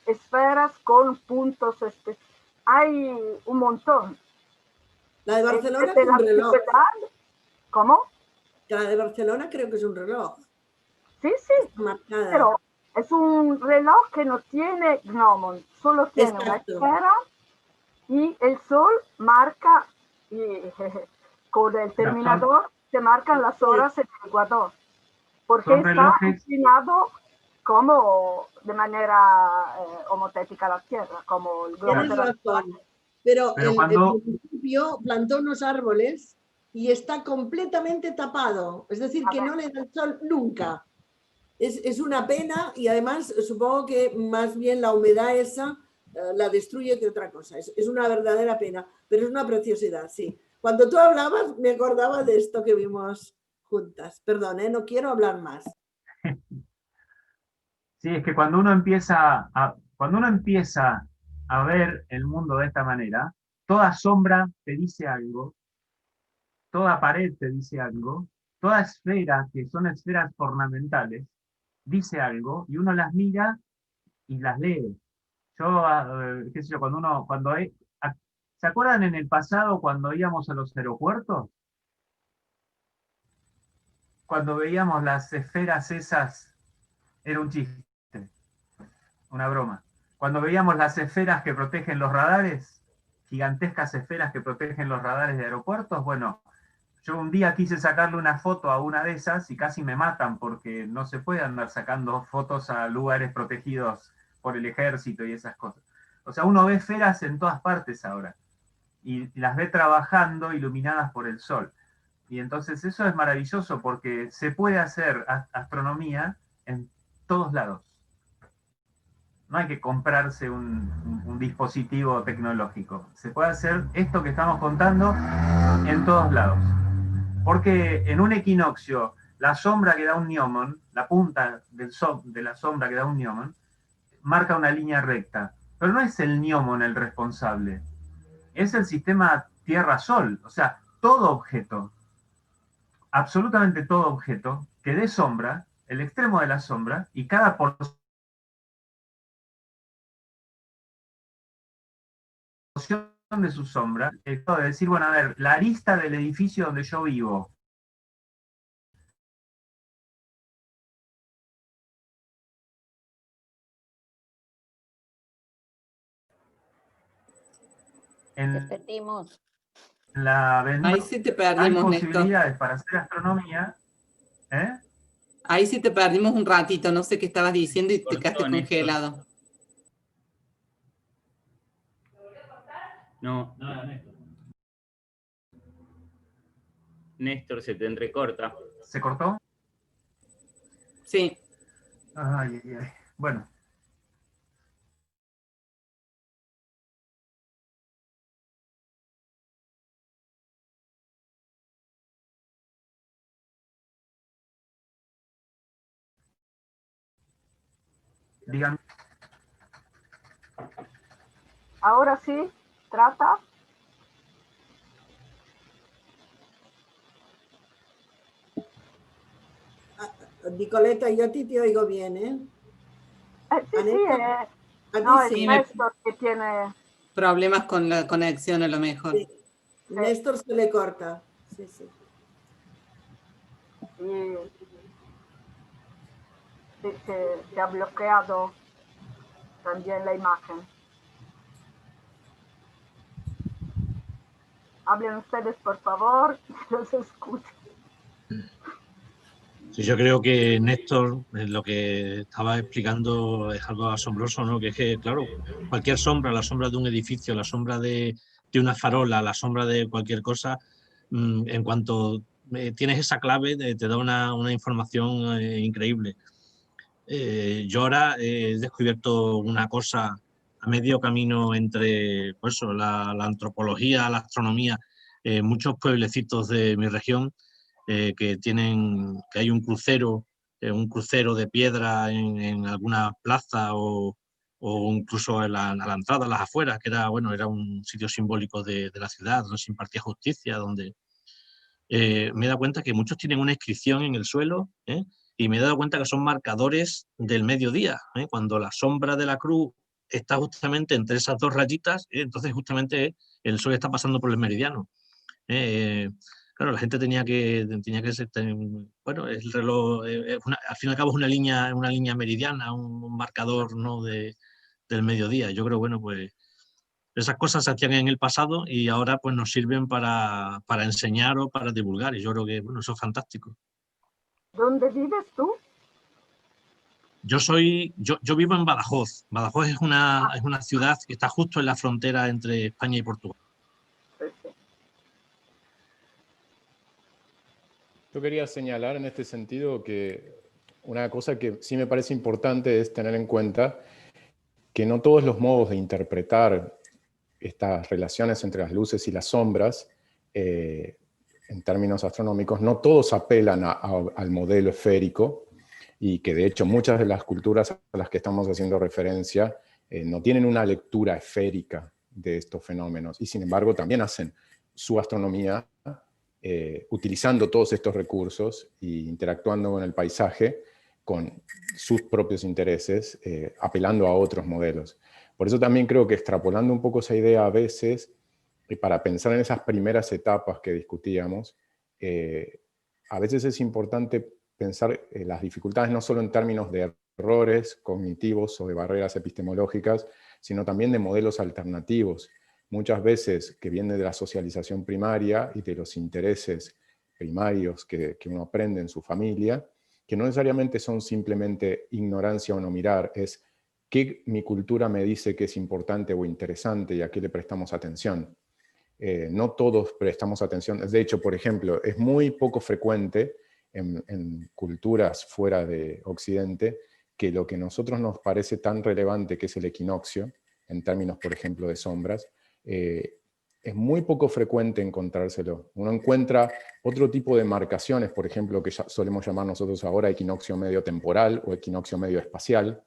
esferas con puntos, hay un montón. La de Barcelona es un reloj. ¿Cómo? La de Barcelona creo que es un reloj. Sí, pero es un reloj que no tiene gnomon, solo tiene una esfera y el sol marca, y con el terminador se marcan las horas en el Ecuador, porque está inclinado como de manera homotética a la Tierra, como el globo terrestre. Pero el municipio plantó unos árboles y está completamente tapado, es decir, que no le da el sol nunca. Es una pena y además supongo que más bien la humedad esa la destruye que otra cosa. Es una verdadera pena, pero es una preciosidad, sí. Cuando tú hablabas me acordaba de esto que vimos juntas. Perdón, no quiero hablar más. Sí, es que cuando uno empieza a ver el mundo de esta manera, toda sombra te dice algo, toda pared te dice algo, toda esfera, que son esferas ornamentales, dice algo, y uno las mira y las lee. Yo, qué sé yo, ¿se acuerdan en el pasado cuando íbamos a los aeropuertos? Cuando veíamos las esferas esas, era un chiste, una broma. Cuando veíamos las esferas que protegen los radares, gigantescas esferas que protegen los radares de aeropuertos, bueno, yo un día quise sacarle una foto a una de esas y casi me matan porque no se puede andar sacando fotos a lugares protegidos por el ejército y esas cosas. O sea, uno ve esferas en todas partes ahora y las ve trabajando iluminadas por el sol. Y entonces eso es maravilloso porque se puede hacer astronomía en todos lados. No hay que comprarse un dispositivo tecnológico. Se puede hacer esto que estamos contando en todos lados. Porque en un equinoccio, la sombra que da un gnomon, la punta de la sombra que da un gnomon, marca una línea recta. Pero no es el gnomon el responsable. Es el sistema Tierra-Sol. O sea, todo objeto, absolutamente todo objeto, que dé sombra, el extremo de la sombra, y cada porción de su sombra, de decir, bueno, a ver, la arista del edificio donde yo vivo, en Repetimos. la Ahí sí te hay perdimos, posibilidades Néstor. para hacer astronomía, ¿eh? Ahí sí te perdimos un ratito, no sé qué estabas diciendo y te quedaste congelado. No. Néstor, se te entrecorta. ¿Se cortó? Sí. Ay, ay, ay. Bueno. Digan. Ahora sí, trata. Nicoleta, yo a ti te oigo bien, ¿eh? Sí, No, es Sí, Néstor que tiene... problemas con la conexión a lo mejor. Sí. Néstor se le corta. Sí, sí. Y se ha bloqueado también la imagen. Hablen ustedes, por favor, los escucho. Sí, yo creo que Néstor, lo que estaba explicando es algo asombroso, ¿no? Que es que, claro, cualquier sombra, la sombra de un edificio, la sombra de una farola, la sombra de cualquier cosa, en cuanto tienes esa clave, te da una información increíble. Yo ahora he descubierto una cosa a medio camino entre pues, la antropología, la astronomía, muchos pueblecitos de mi región que hay un crucero de piedra en alguna plaza o incluso a la entrada, a las afueras, que era, bueno, era un sitio simbólico de la ciudad, donde se impartía justicia, donde me he dado cuenta que muchos tienen una inscripción en el suelo, y me he dado cuenta que son marcadores del mediodía, cuando la sombra de la cruz está justamente entre esas dos rayitas, entonces justamente el sol está pasando por el meridiano. Claro, la gente tenía que ser, bueno, el reloj, al fin y al cabo es una línea meridiana, un marcador, ¿no? del mediodía. Yo creo, bueno, pues esas cosas se hacían en el pasado y ahora pues nos sirven para enseñar o para divulgar, y yo creo que, bueno, eso es fantástico. ¿Dónde vives tú? Yo vivo en Badajoz. Badajoz es una ciudad que está justo en la frontera entre España y Portugal. Yo quería señalar en este sentido que una cosa que sí me parece importante es tener en cuenta que no todos los modos de interpretar estas relaciones entre las luces y las sombras, en términos astronómicos, no todos apelan al modelo esférico, y que de hecho muchas de las culturas a las que estamos haciendo referencia no tienen una lectura esférica de estos fenómenos, y sin embargo también hacen su astronomía utilizando todos estos recursos e interactuando con el paisaje con sus propios intereses, apelando a otros modelos. Por eso también creo que extrapolando un poco esa idea a veces, y para pensar en esas primeras etapas que discutíamos, a veces es importante pensar las dificultades no solo en términos de errores cognitivos o de barreras epistemológicas, sino también de modelos alternativos, muchas veces que vienen de la socialización primaria y de los intereses primarios que uno aprende en su familia, que no necesariamente son simplemente ignorancia o no mirar, es qué mi cultura me dice que es importante o interesante y a qué le prestamos atención. No todos prestamos atención. De hecho, por ejemplo, es muy poco frecuente en culturas fuera de Occidente que lo que a nosotros nos parece tan relevante, que es el equinoccio, en términos, por ejemplo, de sombras, es muy poco frecuente encontrárselo. Uno encuentra otro tipo de marcaciones, por ejemplo, que ya solemos llamar nosotros ahora equinoccio medio temporal o equinoccio medio espacial,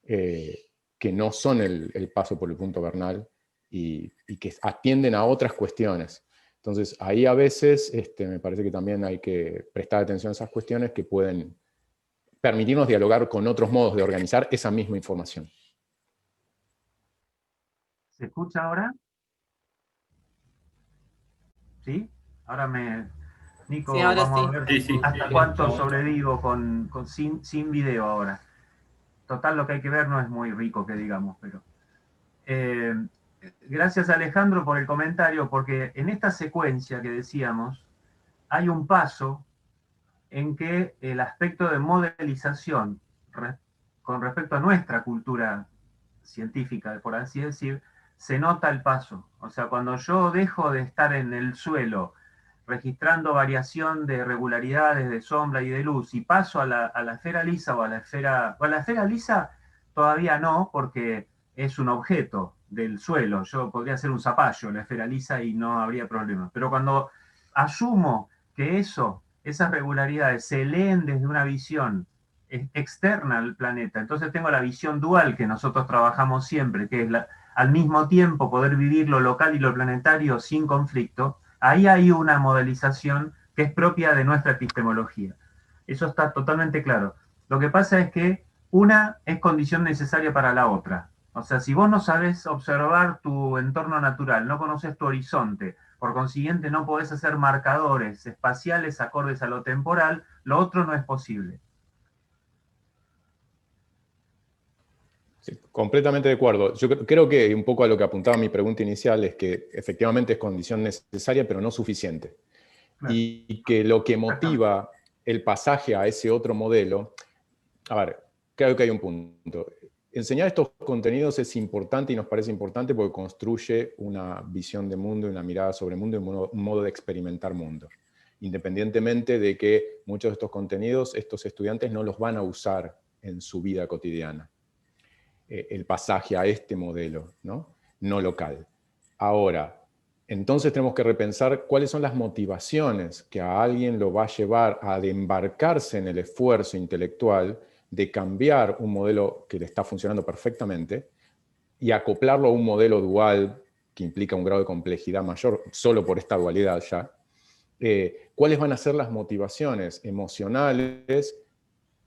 que no son el paso por el punto vernal y que atienden a otras cuestiones. Entonces, ahí a veces me parece que también hay que prestar atención a esas cuestiones que pueden permitirnos dialogar con otros modos de organizar esa misma información. ¿Se escucha ahora? ¿Sí? Ahora Nico, Sí, ahora vamos sí. a ver hasta cuánto sobrevivo sin video ahora. Total, lo que hay que ver no es muy rico, que digamos, pero... gracias, Alejandro, por el comentario, porque en esta secuencia que decíamos, hay un paso en que el aspecto de modelización con respecto a nuestra cultura científica, por así decir, se nota el paso. O sea, cuando yo dejo de estar en el suelo registrando variación de regularidades de sombra y de luz y paso a la esfera lisa o a la esfera lisa todavía no, porque es un objeto del suelo. Yo podría ser un zapallo la esfera lisa y no habría problema. Pero cuando asumo que esas regularidades se leen desde una visión externa al planeta, entonces tengo la visión dual que nosotros trabajamos siempre, que es al mismo tiempo poder vivir lo local y lo planetario sin conflicto. Ahí hay una modelización que es propia de nuestra epistemología. Eso está totalmente claro. Lo que pasa es que una es condición necesaria para la otra. O sea, si vos no sabés observar tu entorno natural, no conoces tu horizonte, por consiguiente no podés hacer marcadores espaciales acordes a lo temporal, lo otro no es posible. Sí, completamente de acuerdo. Yo creo que un poco a lo que apuntaba mi pregunta inicial es que efectivamente es condición necesaria, pero no suficiente. Claro. Y que lo que motiva el pasaje a ese otro modelo, a ver, creo que hay un punto. Enseñar estos contenidos es importante y nos parece importante porque construye una visión de mundo, una mirada sobre el mundo y un modo de experimentar mundo. Independientemente de que muchos de estos contenidos, estos estudiantes no los van a usar en su vida cotidiana. El pasaje a este modelo, no local. Ahora, entonces tenemos que repensar cuáles son las motivaciones que a alguien lo va a llevar a embarcarse en el esfuerzo intelectual de cambiar un modelo que le está funcionando perfectamente y acoplarlo a un modelo dual que implica un grado de complejidad mayor solo por esta dualidad ya. ¿Cuáles van a ser las motivaciones emocionales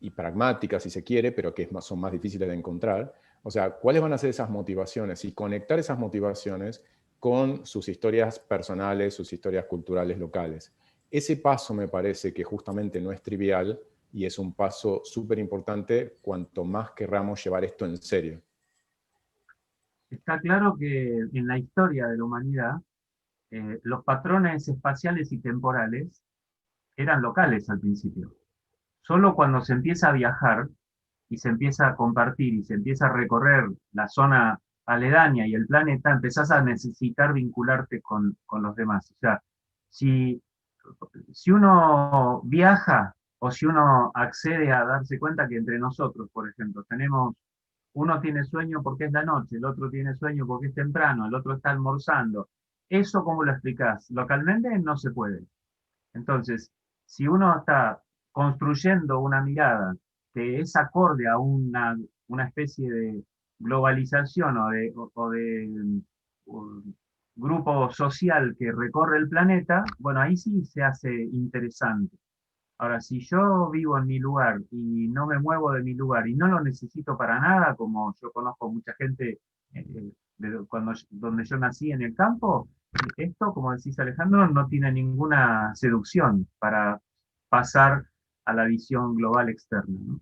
y pragmáticas, si se quiere, pero que son más difíciles de encontrar? O sea, ¿cuáles van a ser esas motivaciones? Y conectar esas motivaciones con sus historias personales, sus historias culturales locales. Ese paso me parece que justamente no es trivial y es un paso súper importante cuanto más querramos llevar esto en serio. Está claro que en la historia de la humanidad, los patrones espaciales y temporales eran locales al principio. Solo cuando se empieza a viajar y se empieza a compartir y se empieza a recorrer la zona aledaña y el planeta, empezás a necesitar vincularte con los demás. O sea, si uno viaja o si uno accede a darse cuenta que entre nosotros, por ejemplo, uno tiene sueño porque es la noche, el otro tiene sueño porque es temprano, el otro está almorzando. ¿Eso cómo lo explicás? Localmente no se puede. Entonces, si uno está construyendo una mirada que es acorde a una especie de globalización o de grupo social que recorre el planeta, bueno, ahí sí se hace interesante. Ahora, si yo vivo en mi lugar y no me muevo de mi lugar y no lo necesito para nada, como yo conozco mucha gente donde yo nací en el campo, esto, como decís Alejandro, no tiene ninguna seducción para pasar a la visión global externa, ¿no?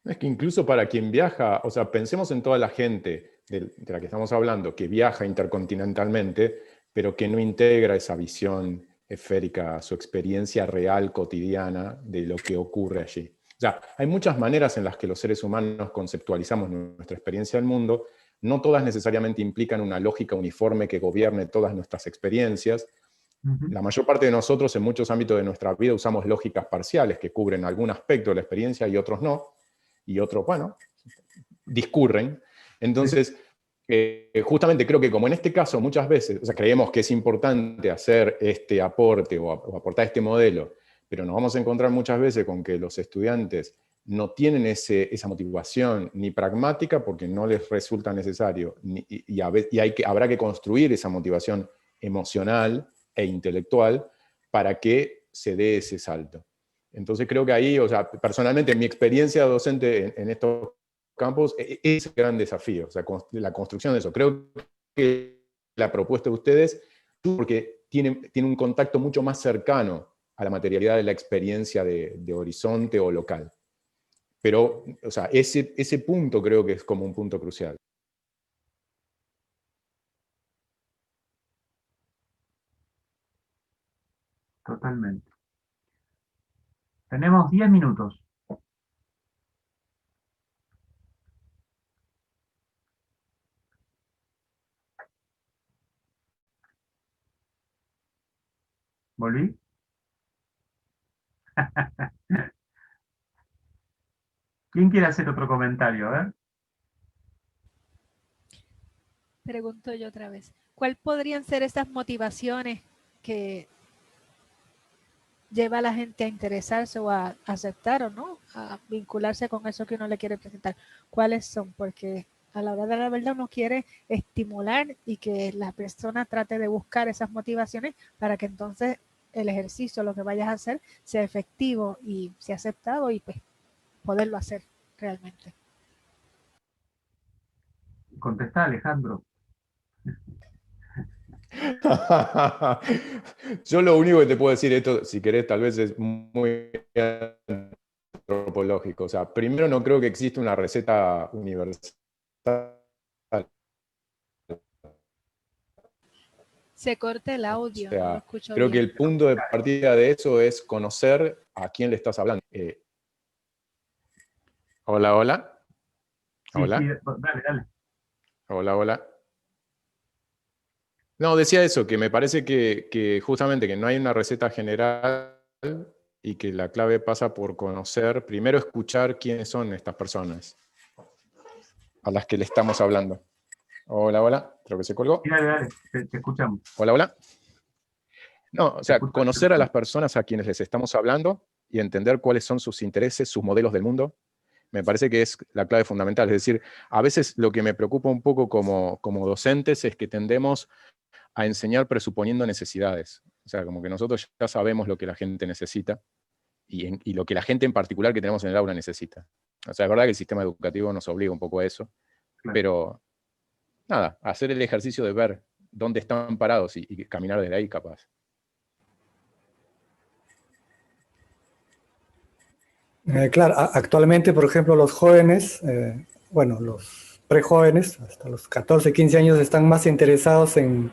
Es que incluso para quien viaja, o sea, pensemos en toda la gente de la que estamos hablando, que viaja intercontinentalmente, pero que no integra esa visión esférica a su experiencia real, cotidiana, de lo que ocurre allí. O sea, hay muchas maneras en las que los seres humanos conceptualizamos nuestra experiencia del mundo. No todas necesariamente implican una lógica uniforme que gobierne todas nuestras experiencias. La mayor parte de nosotros en muchos ámbitos de nuestra vida usamos lógicas parciales que cubren algún aspecto de la experiencia y otros no. Y otros, bueno, discurren. Entonces, justamente creo que como en este caso muchas veces, o sea, creemos que es importante hacer este aporte o aportar este modelo, pero nos vamos a encontrar muchas veces con que los estudiantes no tienen esa motivación ni pragmática porque no les resulta necesario, habrá que construir esa motivación emocional e intelectual para que se dé ese salto. Entonces creo que ahí, o sea, personalmente, mi experiencia docente en estos campos es un gran desafío, o sea, la construcción de eso. Creo que la propuesta de ustedes, porque tiene un contacto mucho más cercano a la materialidad de la experiencia de horizonte o local. Pero, o sea, ese punto creo que es como un punto crucial. Totalmente. Tenemos 10 minutos. ¿Volví? ¿Quién quiere hacer otro comentario? A ver. Pregunto yo otra vez. ¿Cuál podrían ser esas motivaciones que lleva a la gente a interesarse o a aceptar o no, a vincularse con eso que uno le quiere presentar? ¿Cuáles son? Porque a la hora de la verdad uno quiere estimular y que la persona trate de buscar esas motivaciones para que entonces el ejercicio, lo que vayas a hacer, sea efectivo y sea aceptado y pues poderlo hacer realmente. Contestá, Alejandro. Yo lo único que te puedo decir, esto, si querés, tal vez es muy antropológico. O sea, primero no creo que exista una receta universal. Se corta el O audio, no lo sea, escucho creo que bien. el punto de partida de eso es conocer a quién le estás hablando. Hola, hola. Sí, Hola. sí, dale, dale. Hola, hola. No, decía eso, que me parece que justamente que no hay una receta general y que la clave pasa por conocer, primero escuchar quiénes son estas personas a las que le estamos hablando. Hola, hola, creo que se colgó. Sí, dale, dale, te escuchamos. Hola, hola. No, o sea, Te conocer a las escuchamos. personas a quienes les estamos hablando y entender cuáles son sus intereses, sus modelos del mundo, me parece que es la clave fundamental. Es decir, a veces lo que me preocupa un poco como docentes es que tendemos a enseñar presuponiendo necesidades. O sea, como que nosotros ya sabemos lo que la gente necesita y lo que la gente en particular que tenemos en el aula necesita. O sea, es verdad que el sistema educativo nos obliga un poco a eso, Claro. pero nada, hacer el ejercicio de ver dónde están parados y caminar desde ahí capaz. Claro, actualmente, por ejemplo, los jóvenes, bueno, los prejóvenes, hasta los 14, 15 años, están más interesados en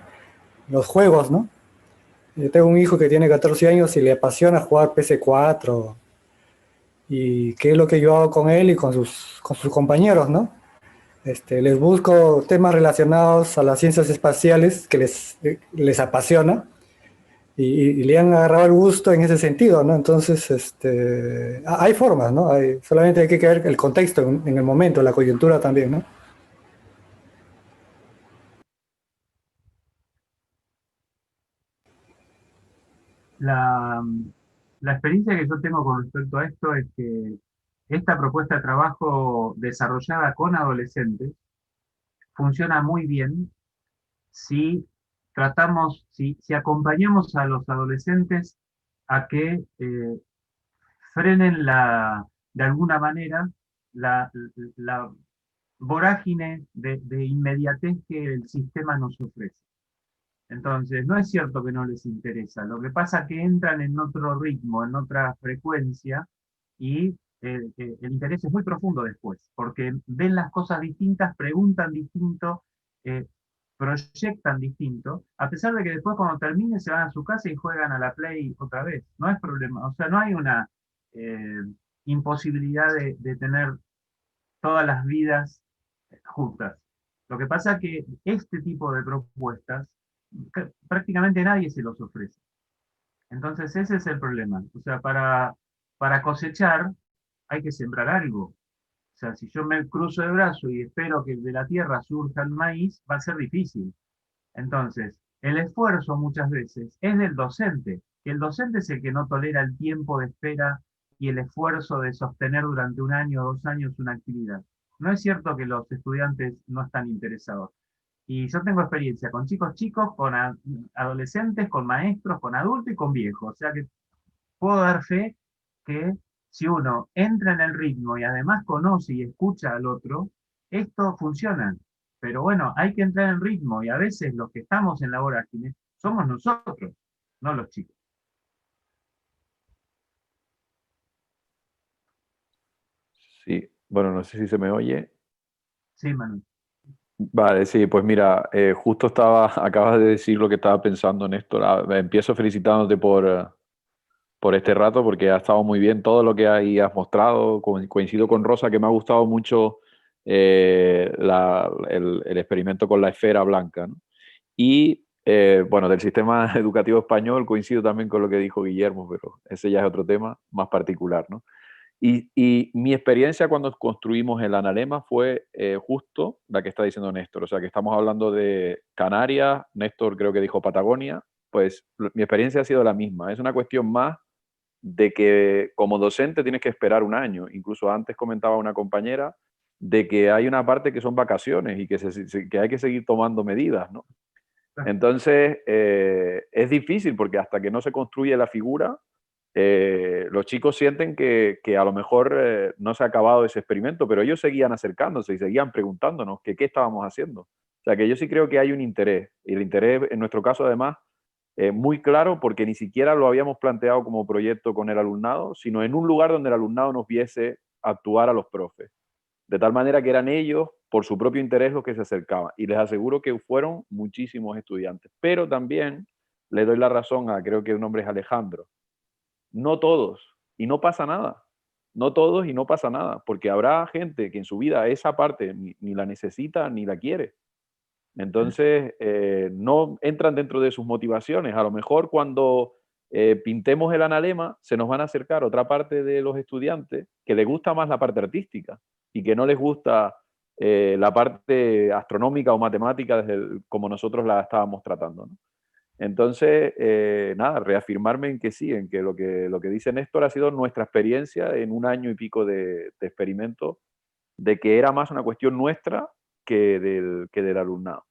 los juegos, ¿no? Yo tengo un hijo que tiene 14 años y le apasiona jugar PS4, y qué es lo que yo hago con él y con sus compañeros, ¿no? Les busco temas relacionados a las ciencias espaciales que les apasiona y le han agarrado el gusto en ese sentido, ¿no? Entonces, hay formas, ¿no? Solamente hay que ver el contexto en el momento, la coyuntura también, ¿no? La, la experiencia que yo tengo con respecto a esto es que esta propuesta de trabajo desarrollada con adolescentes funciona muy bien si tratamos, si acompañamos a los adolescentes a que frenen de alguna manera la, la vorágine de inmediatez que el sistema nos ofrece. Entonces, no es cierto que no les interesa, lo que pasa es que entran en otro ritmo, en otra frecuencia, y el interés es muy profundo después, porque ven las cosas distintas, preguntan distinto, eh, proyectan distinto, a pesar de que después cuando termine se van a su casa y juegan a la Play otra vez. No es problema, o sea, no hay una eh, imposibilidad de tener todas las vidas justas. Lo que pasa es que este tipo de propuestas prácticamente nadie se los ofrece. Entonces ese es el problema. O sea, para cosechar hay que sembrar algo. O sea, si yo me cruzo de brazo y espero que de la tierra surja el maíz, va a ser difícil. Entonces, el esfuerzo muchas veces es del docente, que el docente es el que no tolera el tiempo de espera y el esfuerzo de sostener durante un año o 2 años una actividad. No es cierto que los estudiantes no están interesados. Y yo tengo experiencia con chicos chicos, con adolescentes, con maestros, con adultos y con viejos. O sea que puedo dar fe que si uno entra en el ritmo y además conoce y escucha al otro, esto funciona. Pero bueno, hay que entrar en ritmo y a veces los que estamos en la vorágine somos nosotros, no los chicos. Sí, bueno, no sé si se me oye. Sí, Manu. Vale, sí, pues mira, justo acabas de decir lo que estaba pensando, Néstor. Empiezo felicitándote por este rato porque ha estado muy bien todo lo que ahí has mostrado. Coincido con Rosa que me ha gustado mucho el experimento con la esfera blanca, ¿no? Y bueno, del sistema educativo español coincido también con lo que dijo Guillermo, pero ese ya es otro tema más particular, ¿no? Y mi experiencia cuando construimos el Analema fue justo la que está diciendo Néstor. O sea, que estamos hablando de Canarias, Néstor creo que dijo Patagonia, pues mi experiencia ha sido la misma. Es una cuestión más de que como docente tienes que esperar un año. Incluso antes comentaba una compañera de que hay una parte que son vacaciones y que hay que seguir tomando medidas, ¿no? Entonces, es difícil porque hasta que no se construye la figura, los chicos sienten que a lo mejor no se ha acabado ese experimento, pero ellos seguían acercándose y seguían preguntándonos que qué estábamos haciendo. O sea, que yo sí creo que hay un interés, y el interés en nuestro caso además muy claro, porque ni siquiera lo habíamos planteado como proyecto con el alumnado, sino en un lugar donde el alumnado nos viese actuar a los profes. De tal manera que eran ellos, por su propio interés, los que se acercaban. Y les aseguro que fueron muchísimos estudiantes. Pero también le doy la razón a, creo que el nombre es Alejandro, no todos, y no pasa nada. No todos y no pasa nada, porque habrá gente que en su vida esa parte ni la necesita ni la quiere. Entonces, no entran dentro de sus motivaciones. A lo mejor cuando pintemos el analema, se nos van a acercar otra parte de los estudiantes que les gusta más la parte artística y que no les gusta la parte astronómica o matemática como nosotros la estábamos tratando, ¿no? Entonces, nada, reafirmarme en que sí, en que lo que dice Néstor ha sido nuestra experiencia en 1 año y pico de experimento, de que era más una cuestión nuestra que del alumnado.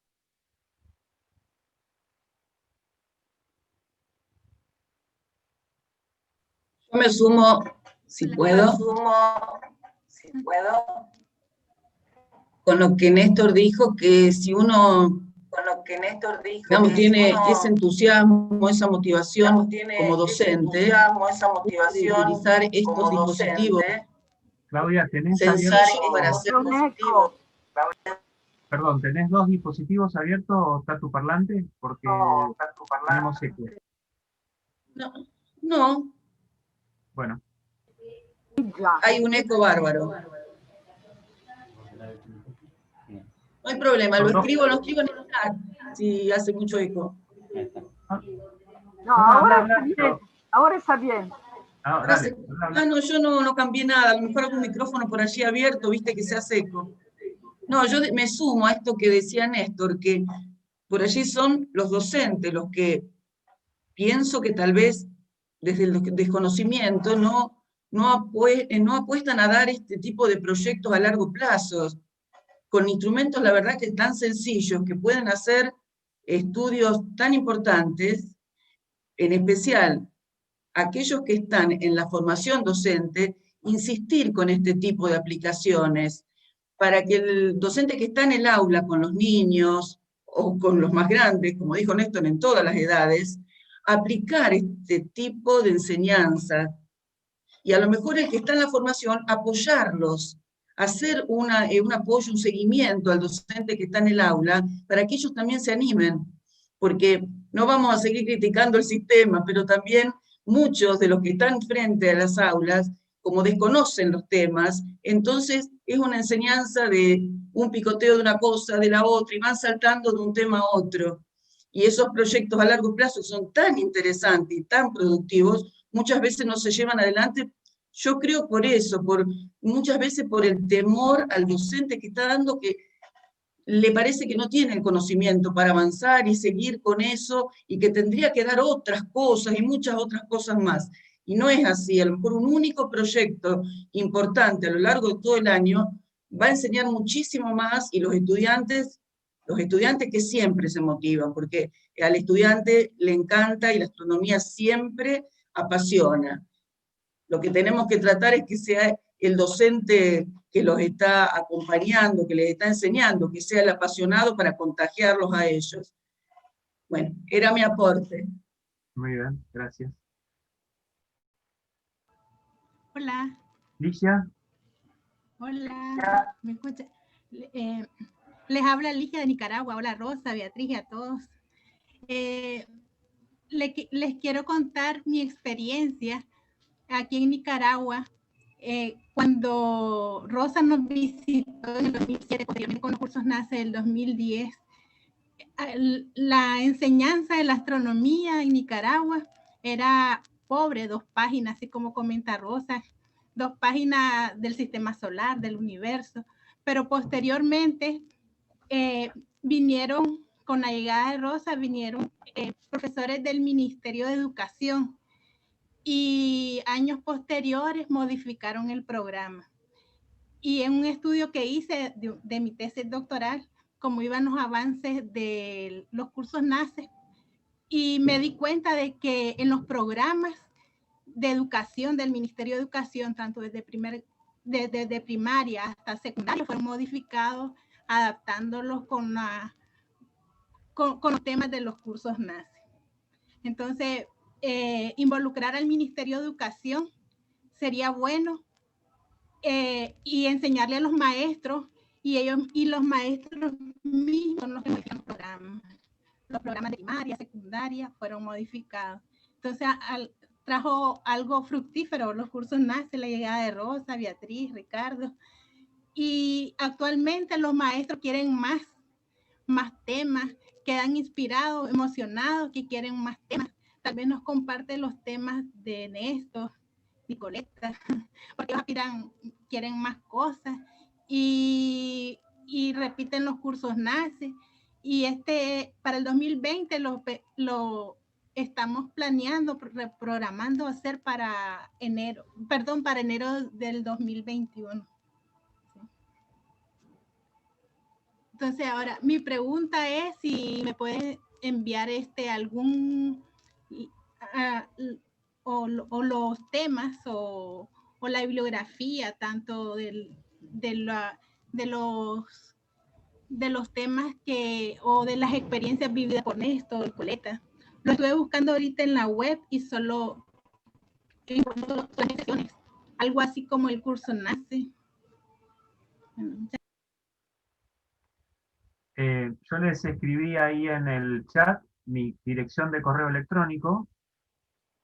Yo me sumo, si puedo, con lo que Néstor dijo, que si uno, digamos, tiene ese entusiasmo, esa motivación como docente, puede utilizar estos dispositivos. Claudia, tenés para hacer Perdón, ¿tenés 2 dispositivos abiertos o está tu parlante? Porque tenemos eco. No. Bueno. Hay un eco bárbaro. No hay problema, lo escribo en el chat si hace mucho eco. No, ahora está bien. No, yo no cambié nada, a lo mejor algún micrófono por allí abierto, viste que se hace eco. No, yo me sumo a esto que decía Néstor, que por allí son los docentes los que pienso que tal vez desde el desconocimiento no apuestan a dar este tipo de proyectos a largo plazo, con instrumentos, la verdad, que tan sencillos, que pueden hacer estudios tan importantes, en especial aquellos que están en la formación docente, insistir con este tipo de aplicaciones, para que el docente que está en el aula con los niños, o con los más grandes, como dijo Néstor, en todas las edades, aplicar este tipo de enseñanza, y a lo mejor el que está en la formación, apoyarlos, hacer un apoyo, un seguimiento al docente que está en el aula, para que ellos también se animen, porque no vamos a seguir criticando el sistema, pero también muchos de los que están frente a las aulas, como desconocen los temas, entonces es una enseñanza de un picoteo de una cosa, de la otra, y van saltando de un tema a otro. Y esos proyectos a largo plazo son tan interesantes y tan productivos, muchas veces no se llevan adelante, yo creo por eso, muchas veces por el temor al docente que está dando, que le parece que no tiene el conocimiento para avanzar y seguir con eso, y que tendría que dar otras cosas y muchas otras cosas más. Y no es así, a lo mejor un único proyecto importante a lo largo de todo el año va a enseñar muchísimo más, y los estudiantes que siempre se motivan, porque al estudiante le encanta y la astronomía siempre apasiona. Lo que tenemos que tratar es que sea el docente que los está acompañando, que les está enseñando, que sea el apasionado para contagiarlos a ellos. Bueno, era mi aporte. Muy bien, gracias. Hola. Ligia. Hola. ¿Me escucha? Les habla Ligia de Nicaragua. Hola Rosa, Beatriz y a todos. Les quiero contar mi experiencia aquí en Nicaragua. Cuando Rosa nos visitó en el 2007, posteriormente con los cursos NACE del 2010, la enseñanza de la astronomía en Nicaragua era pobre, 2 páginas, así como comenta Rosa, 2 páginas del sistema solar, del universo, pero posteriormente vinieron, con la llegada de Rosa, vinieron profesores del Ministerio de Educación, y años posteriores modificaron el programa. Y en un estudio que hice de mi tesis doctoral, cómo iban los avances de los cursos NACE, y me di cuenta de que en los programas de educación del Ministerio de Educación, tanto desde primaria hasta secundaria, fueron modificados, adaptándolos con los temas de los cursos NACE. Entonces, involucrar al Ministerio de Educación sería bueno, y enseñarle a los maestros, y los maestros mismos los que modifican los programas de primaria, secundaria, fueron modificados. Entonces, trajo algo fructífero los cursos NACE, la llegada de Rosa, Beatriz, Ricardo, y actualmente los maestros quieren más temas, quedan inspirados, emocionados, que quieren más temas. Tal vez nos comparte los temas de Néstor, Nicoleta, porque ellos quieren más cosas, y repiten los cursos NACE. Y para el 2020 lo estamos planeando, programando hacer para enero del 2021. Entonces, ahora mi pregunta es si me puedes enviar algún o los temas o la bibliografía, tanto de los temas o de las experiencias vividas por Néstor, Coleta. Lo estuve buscando ahorita en la web y solo algo así como el curso NACE. Yo les escribí ahí en el chat mi dirección de correo electrónico.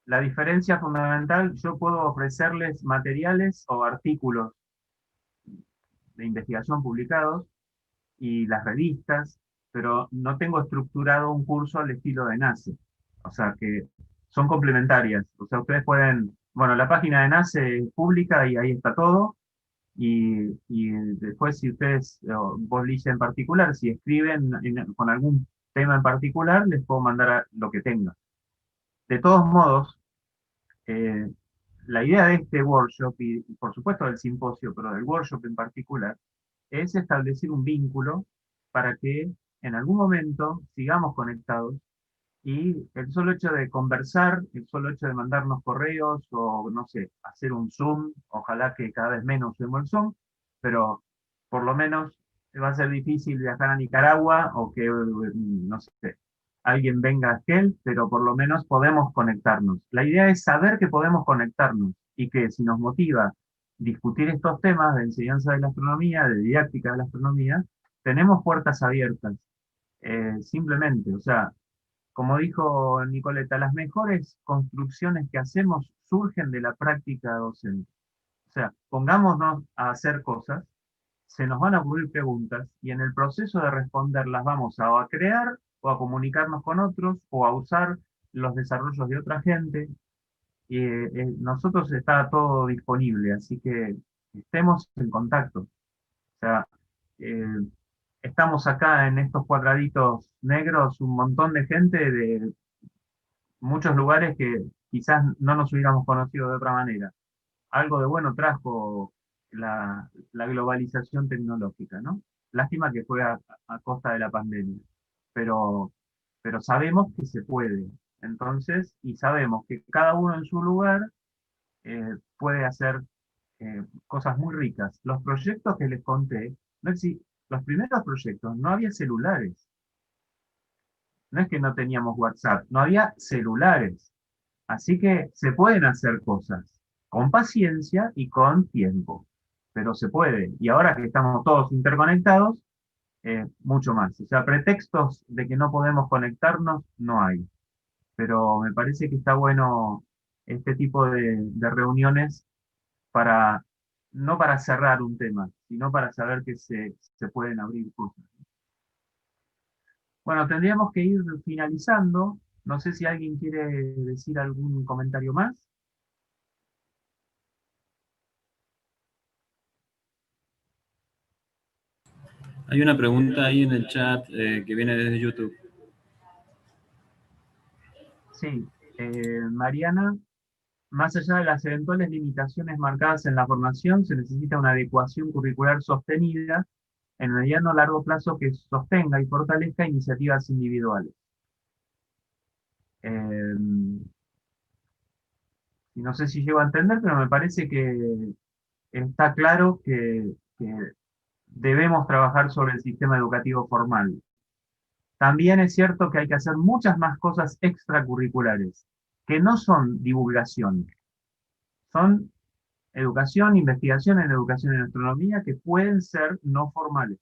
La diferencia fundamental, yo puedo ofrecerles materiales o artículos de investigación publicados y las revistas, pero no tengo estructurado un curso al estilo de NACE. O sea que son complementarias. O sea, ustedes pueden, bueno, la página de NACE es pública y ahí está todo. Y después, si ustedes, vos, Licia, en particular, si escriben con algún tema en particular, les puedo mandar lo que tenga. De todos modos, la idea de este workshop, y por supuesto del simposio, pero del workshop en particular, es establecer un vínculo para que en algún momento sigamos conectados, y el solo hecho de conversar, el solo hecho de mandarnos correos o, no sé, hacer un Zoom, ojalá que cada vez menos usemos el Zoom, pero por lo menos va a ser difícil viajar a Nicaragua o que, no sé, alguien venga a Esquel, pero por lo menos podemos conectarnos. La idea es saber que podemos conectarnos y que si nos motiva discutir estos temas de enseñanza de la astronomía, de didáctica de la astronomía, tenemos puertas abiertas. Simplemente, o sea, como dijo Nicoleta, las mejores construcciones que hacemos surgen de la práctica docente. O sea, pongámonos a hacer cosas, se nos van a ocurrir preguntas, y en el proceso de responderlas vamos a crear o a comunicarnos con otros o a usar los desarrollos de otra gente. Y nosotros está todo disponible, así que estemos en contacto. O sea, estamos acá en estos cuadraditos negros, un montón de gente de muchos lugares que quizás no nos hubiéramos conocido de otra manera. Algo de bueno trajo la globalización tecnológica, ¿no? Lástima que fue a costa de la pandemia, pero sabemos que se puede. Entonces, y sabemos que cada uno en su lugar puede hacer cosas muy ricas. Los proyectos que les conté, los primeros proyectos, no había celulares. No es que no teníamos WhatsApp, no había celulares. Así que se pueden hacer cosas con paciencia y con tiempo, pero se puede. Y ahora que estamos todos interconectados, mucho más. O sea, pretextos de que no podemos conectarnos no hay. Pero me parece que está bueno este tipo de reuniones para, no para cerrar un tema, sino para saber que se pueden abrir cosas. Bueno, tendríamos que ir finalizando. No sé si alguien quiere decir algún comentario más. Hay una pregunta ahí en el chat que viene desde YouTube. Sí, Mariana, más allá de las eventuales limitaciones marcadas en la formación, se necesita una adecuación curricular sostenida en mediano o largo plazo que sostenga y fortalezca iniciativas individuales. Y no sé si llego a entender, pero me parece que está claro que debemos trabajar sobre el sistema educativo formal. También es cierto que hay que hacer muchas más cosas extracurriculares, que no son divulgación, son educación, investigación en educación en astronomía, que pueden ser no formales.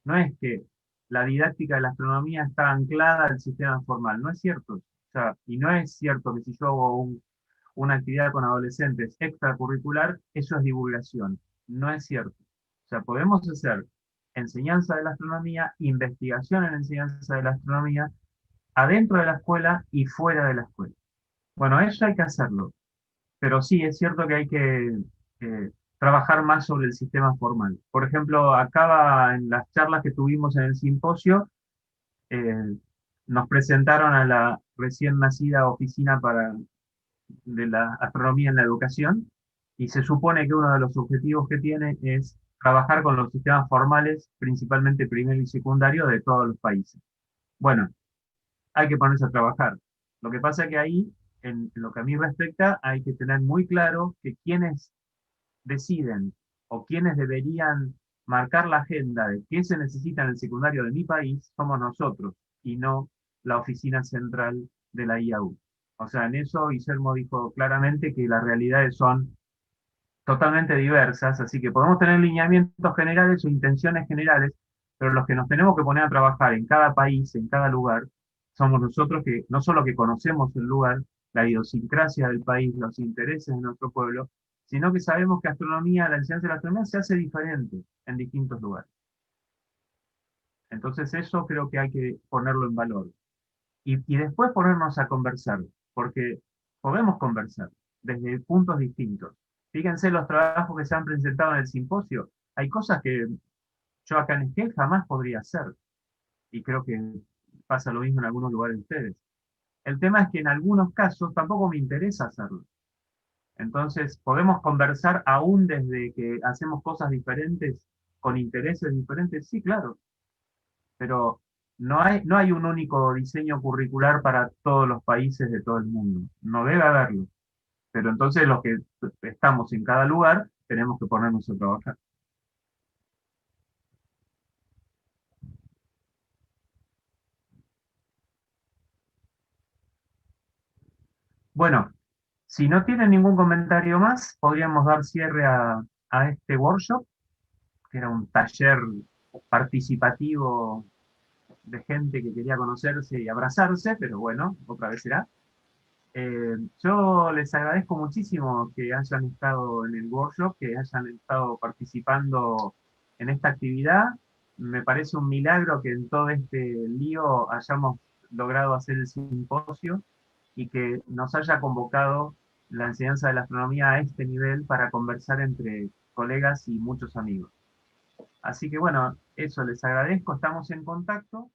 No es que la didáctica de la astronomía está anclada al sistema formal, no es cierto. O sea, y no es cierto que si yo hago una actividad con adolescentes extracurricular, eso es divulgación. No es cierto. O sea, podemos hacer enseñanza de la astronomía, investigación en enseñanza de la astronomía, adentro de la escuela y fuera de la escuela. Bueno, eso hay que hacerlo. Pero sí, es cierto que hay que trabajar más sobre el sistema formal. Por ejemplo, acá en las charlas que tuvimos en el simposio, nos presentaron a la recién nacida Oficina de la Astronomía en la Educación, y se supone que uno de los objetivos que tiene es trabajar con los sistemas formales, principalmente primero y secundario, de todos los países. Bueno, hay que ponerse a trabajar. Lo que pasa es que ahí, en lo que a mí respecta, hay que tener muy claro que quienes deciden o quienes deberían marcar la agenda de qué se necesita en el secundario de mi país somos nosotros y no la oficina central de la IAU. O sea, en eso Guillermo dijo claramente que las realidades son totalmente diversas, así que podemos tener lineamientos generales o intenciones generales, pero los que nos tenemos que poner a trabajar en cada país, en cada lugar, somos nosotros que no solo que conocemos el lugar, la idiosincrasia del país, los intereses de nuestro pueblo, sino que sabemos que astronomía, la enseñanza de la astronomía se hace diferente en distintos lugares. Entonces eso creo que hay que ponerlo en valor. Y después ponernos a conversar, porque podemos conversar desde puntos distintos. Fíjense los trabajos que se han presentado en el simposio. Hay cosas que yo acá en Esquel jamás podría hacer. Y creo que pasa lo mismo en algunos lugares de ustedes. El tema es que en algunos casos tampoco me interesa hacerlo. Entonces, podemos conversar aún desde que hacemos cosas diferentes, con intereses diferentes. Sí, claro. Pero no hay un único diseño curricular para todos los países de todo el mundo. No debe haberlo. Pero entonces los que estamos en cada lugar tenemos que ponernos a trabajar. Bueno, si no tienen ningún comentario más, podríamos dar cierre a este workshop, que era un taller participativo de gente que quería conocerse y abrazarse, pero bueno, otra vez será. Yo les agradezco muchísimo que hayan estado en el workshop, que hayan estado participando en esta actividad. Me parece un milagro que en todo este lío hayamos logrado hacer el simposio y que nos haya convocado la enseñanza de la astronomía a este nivel para conversar entre colegas y muchos amigos. Así que bueno, eso les agradezco, estamos en contacto.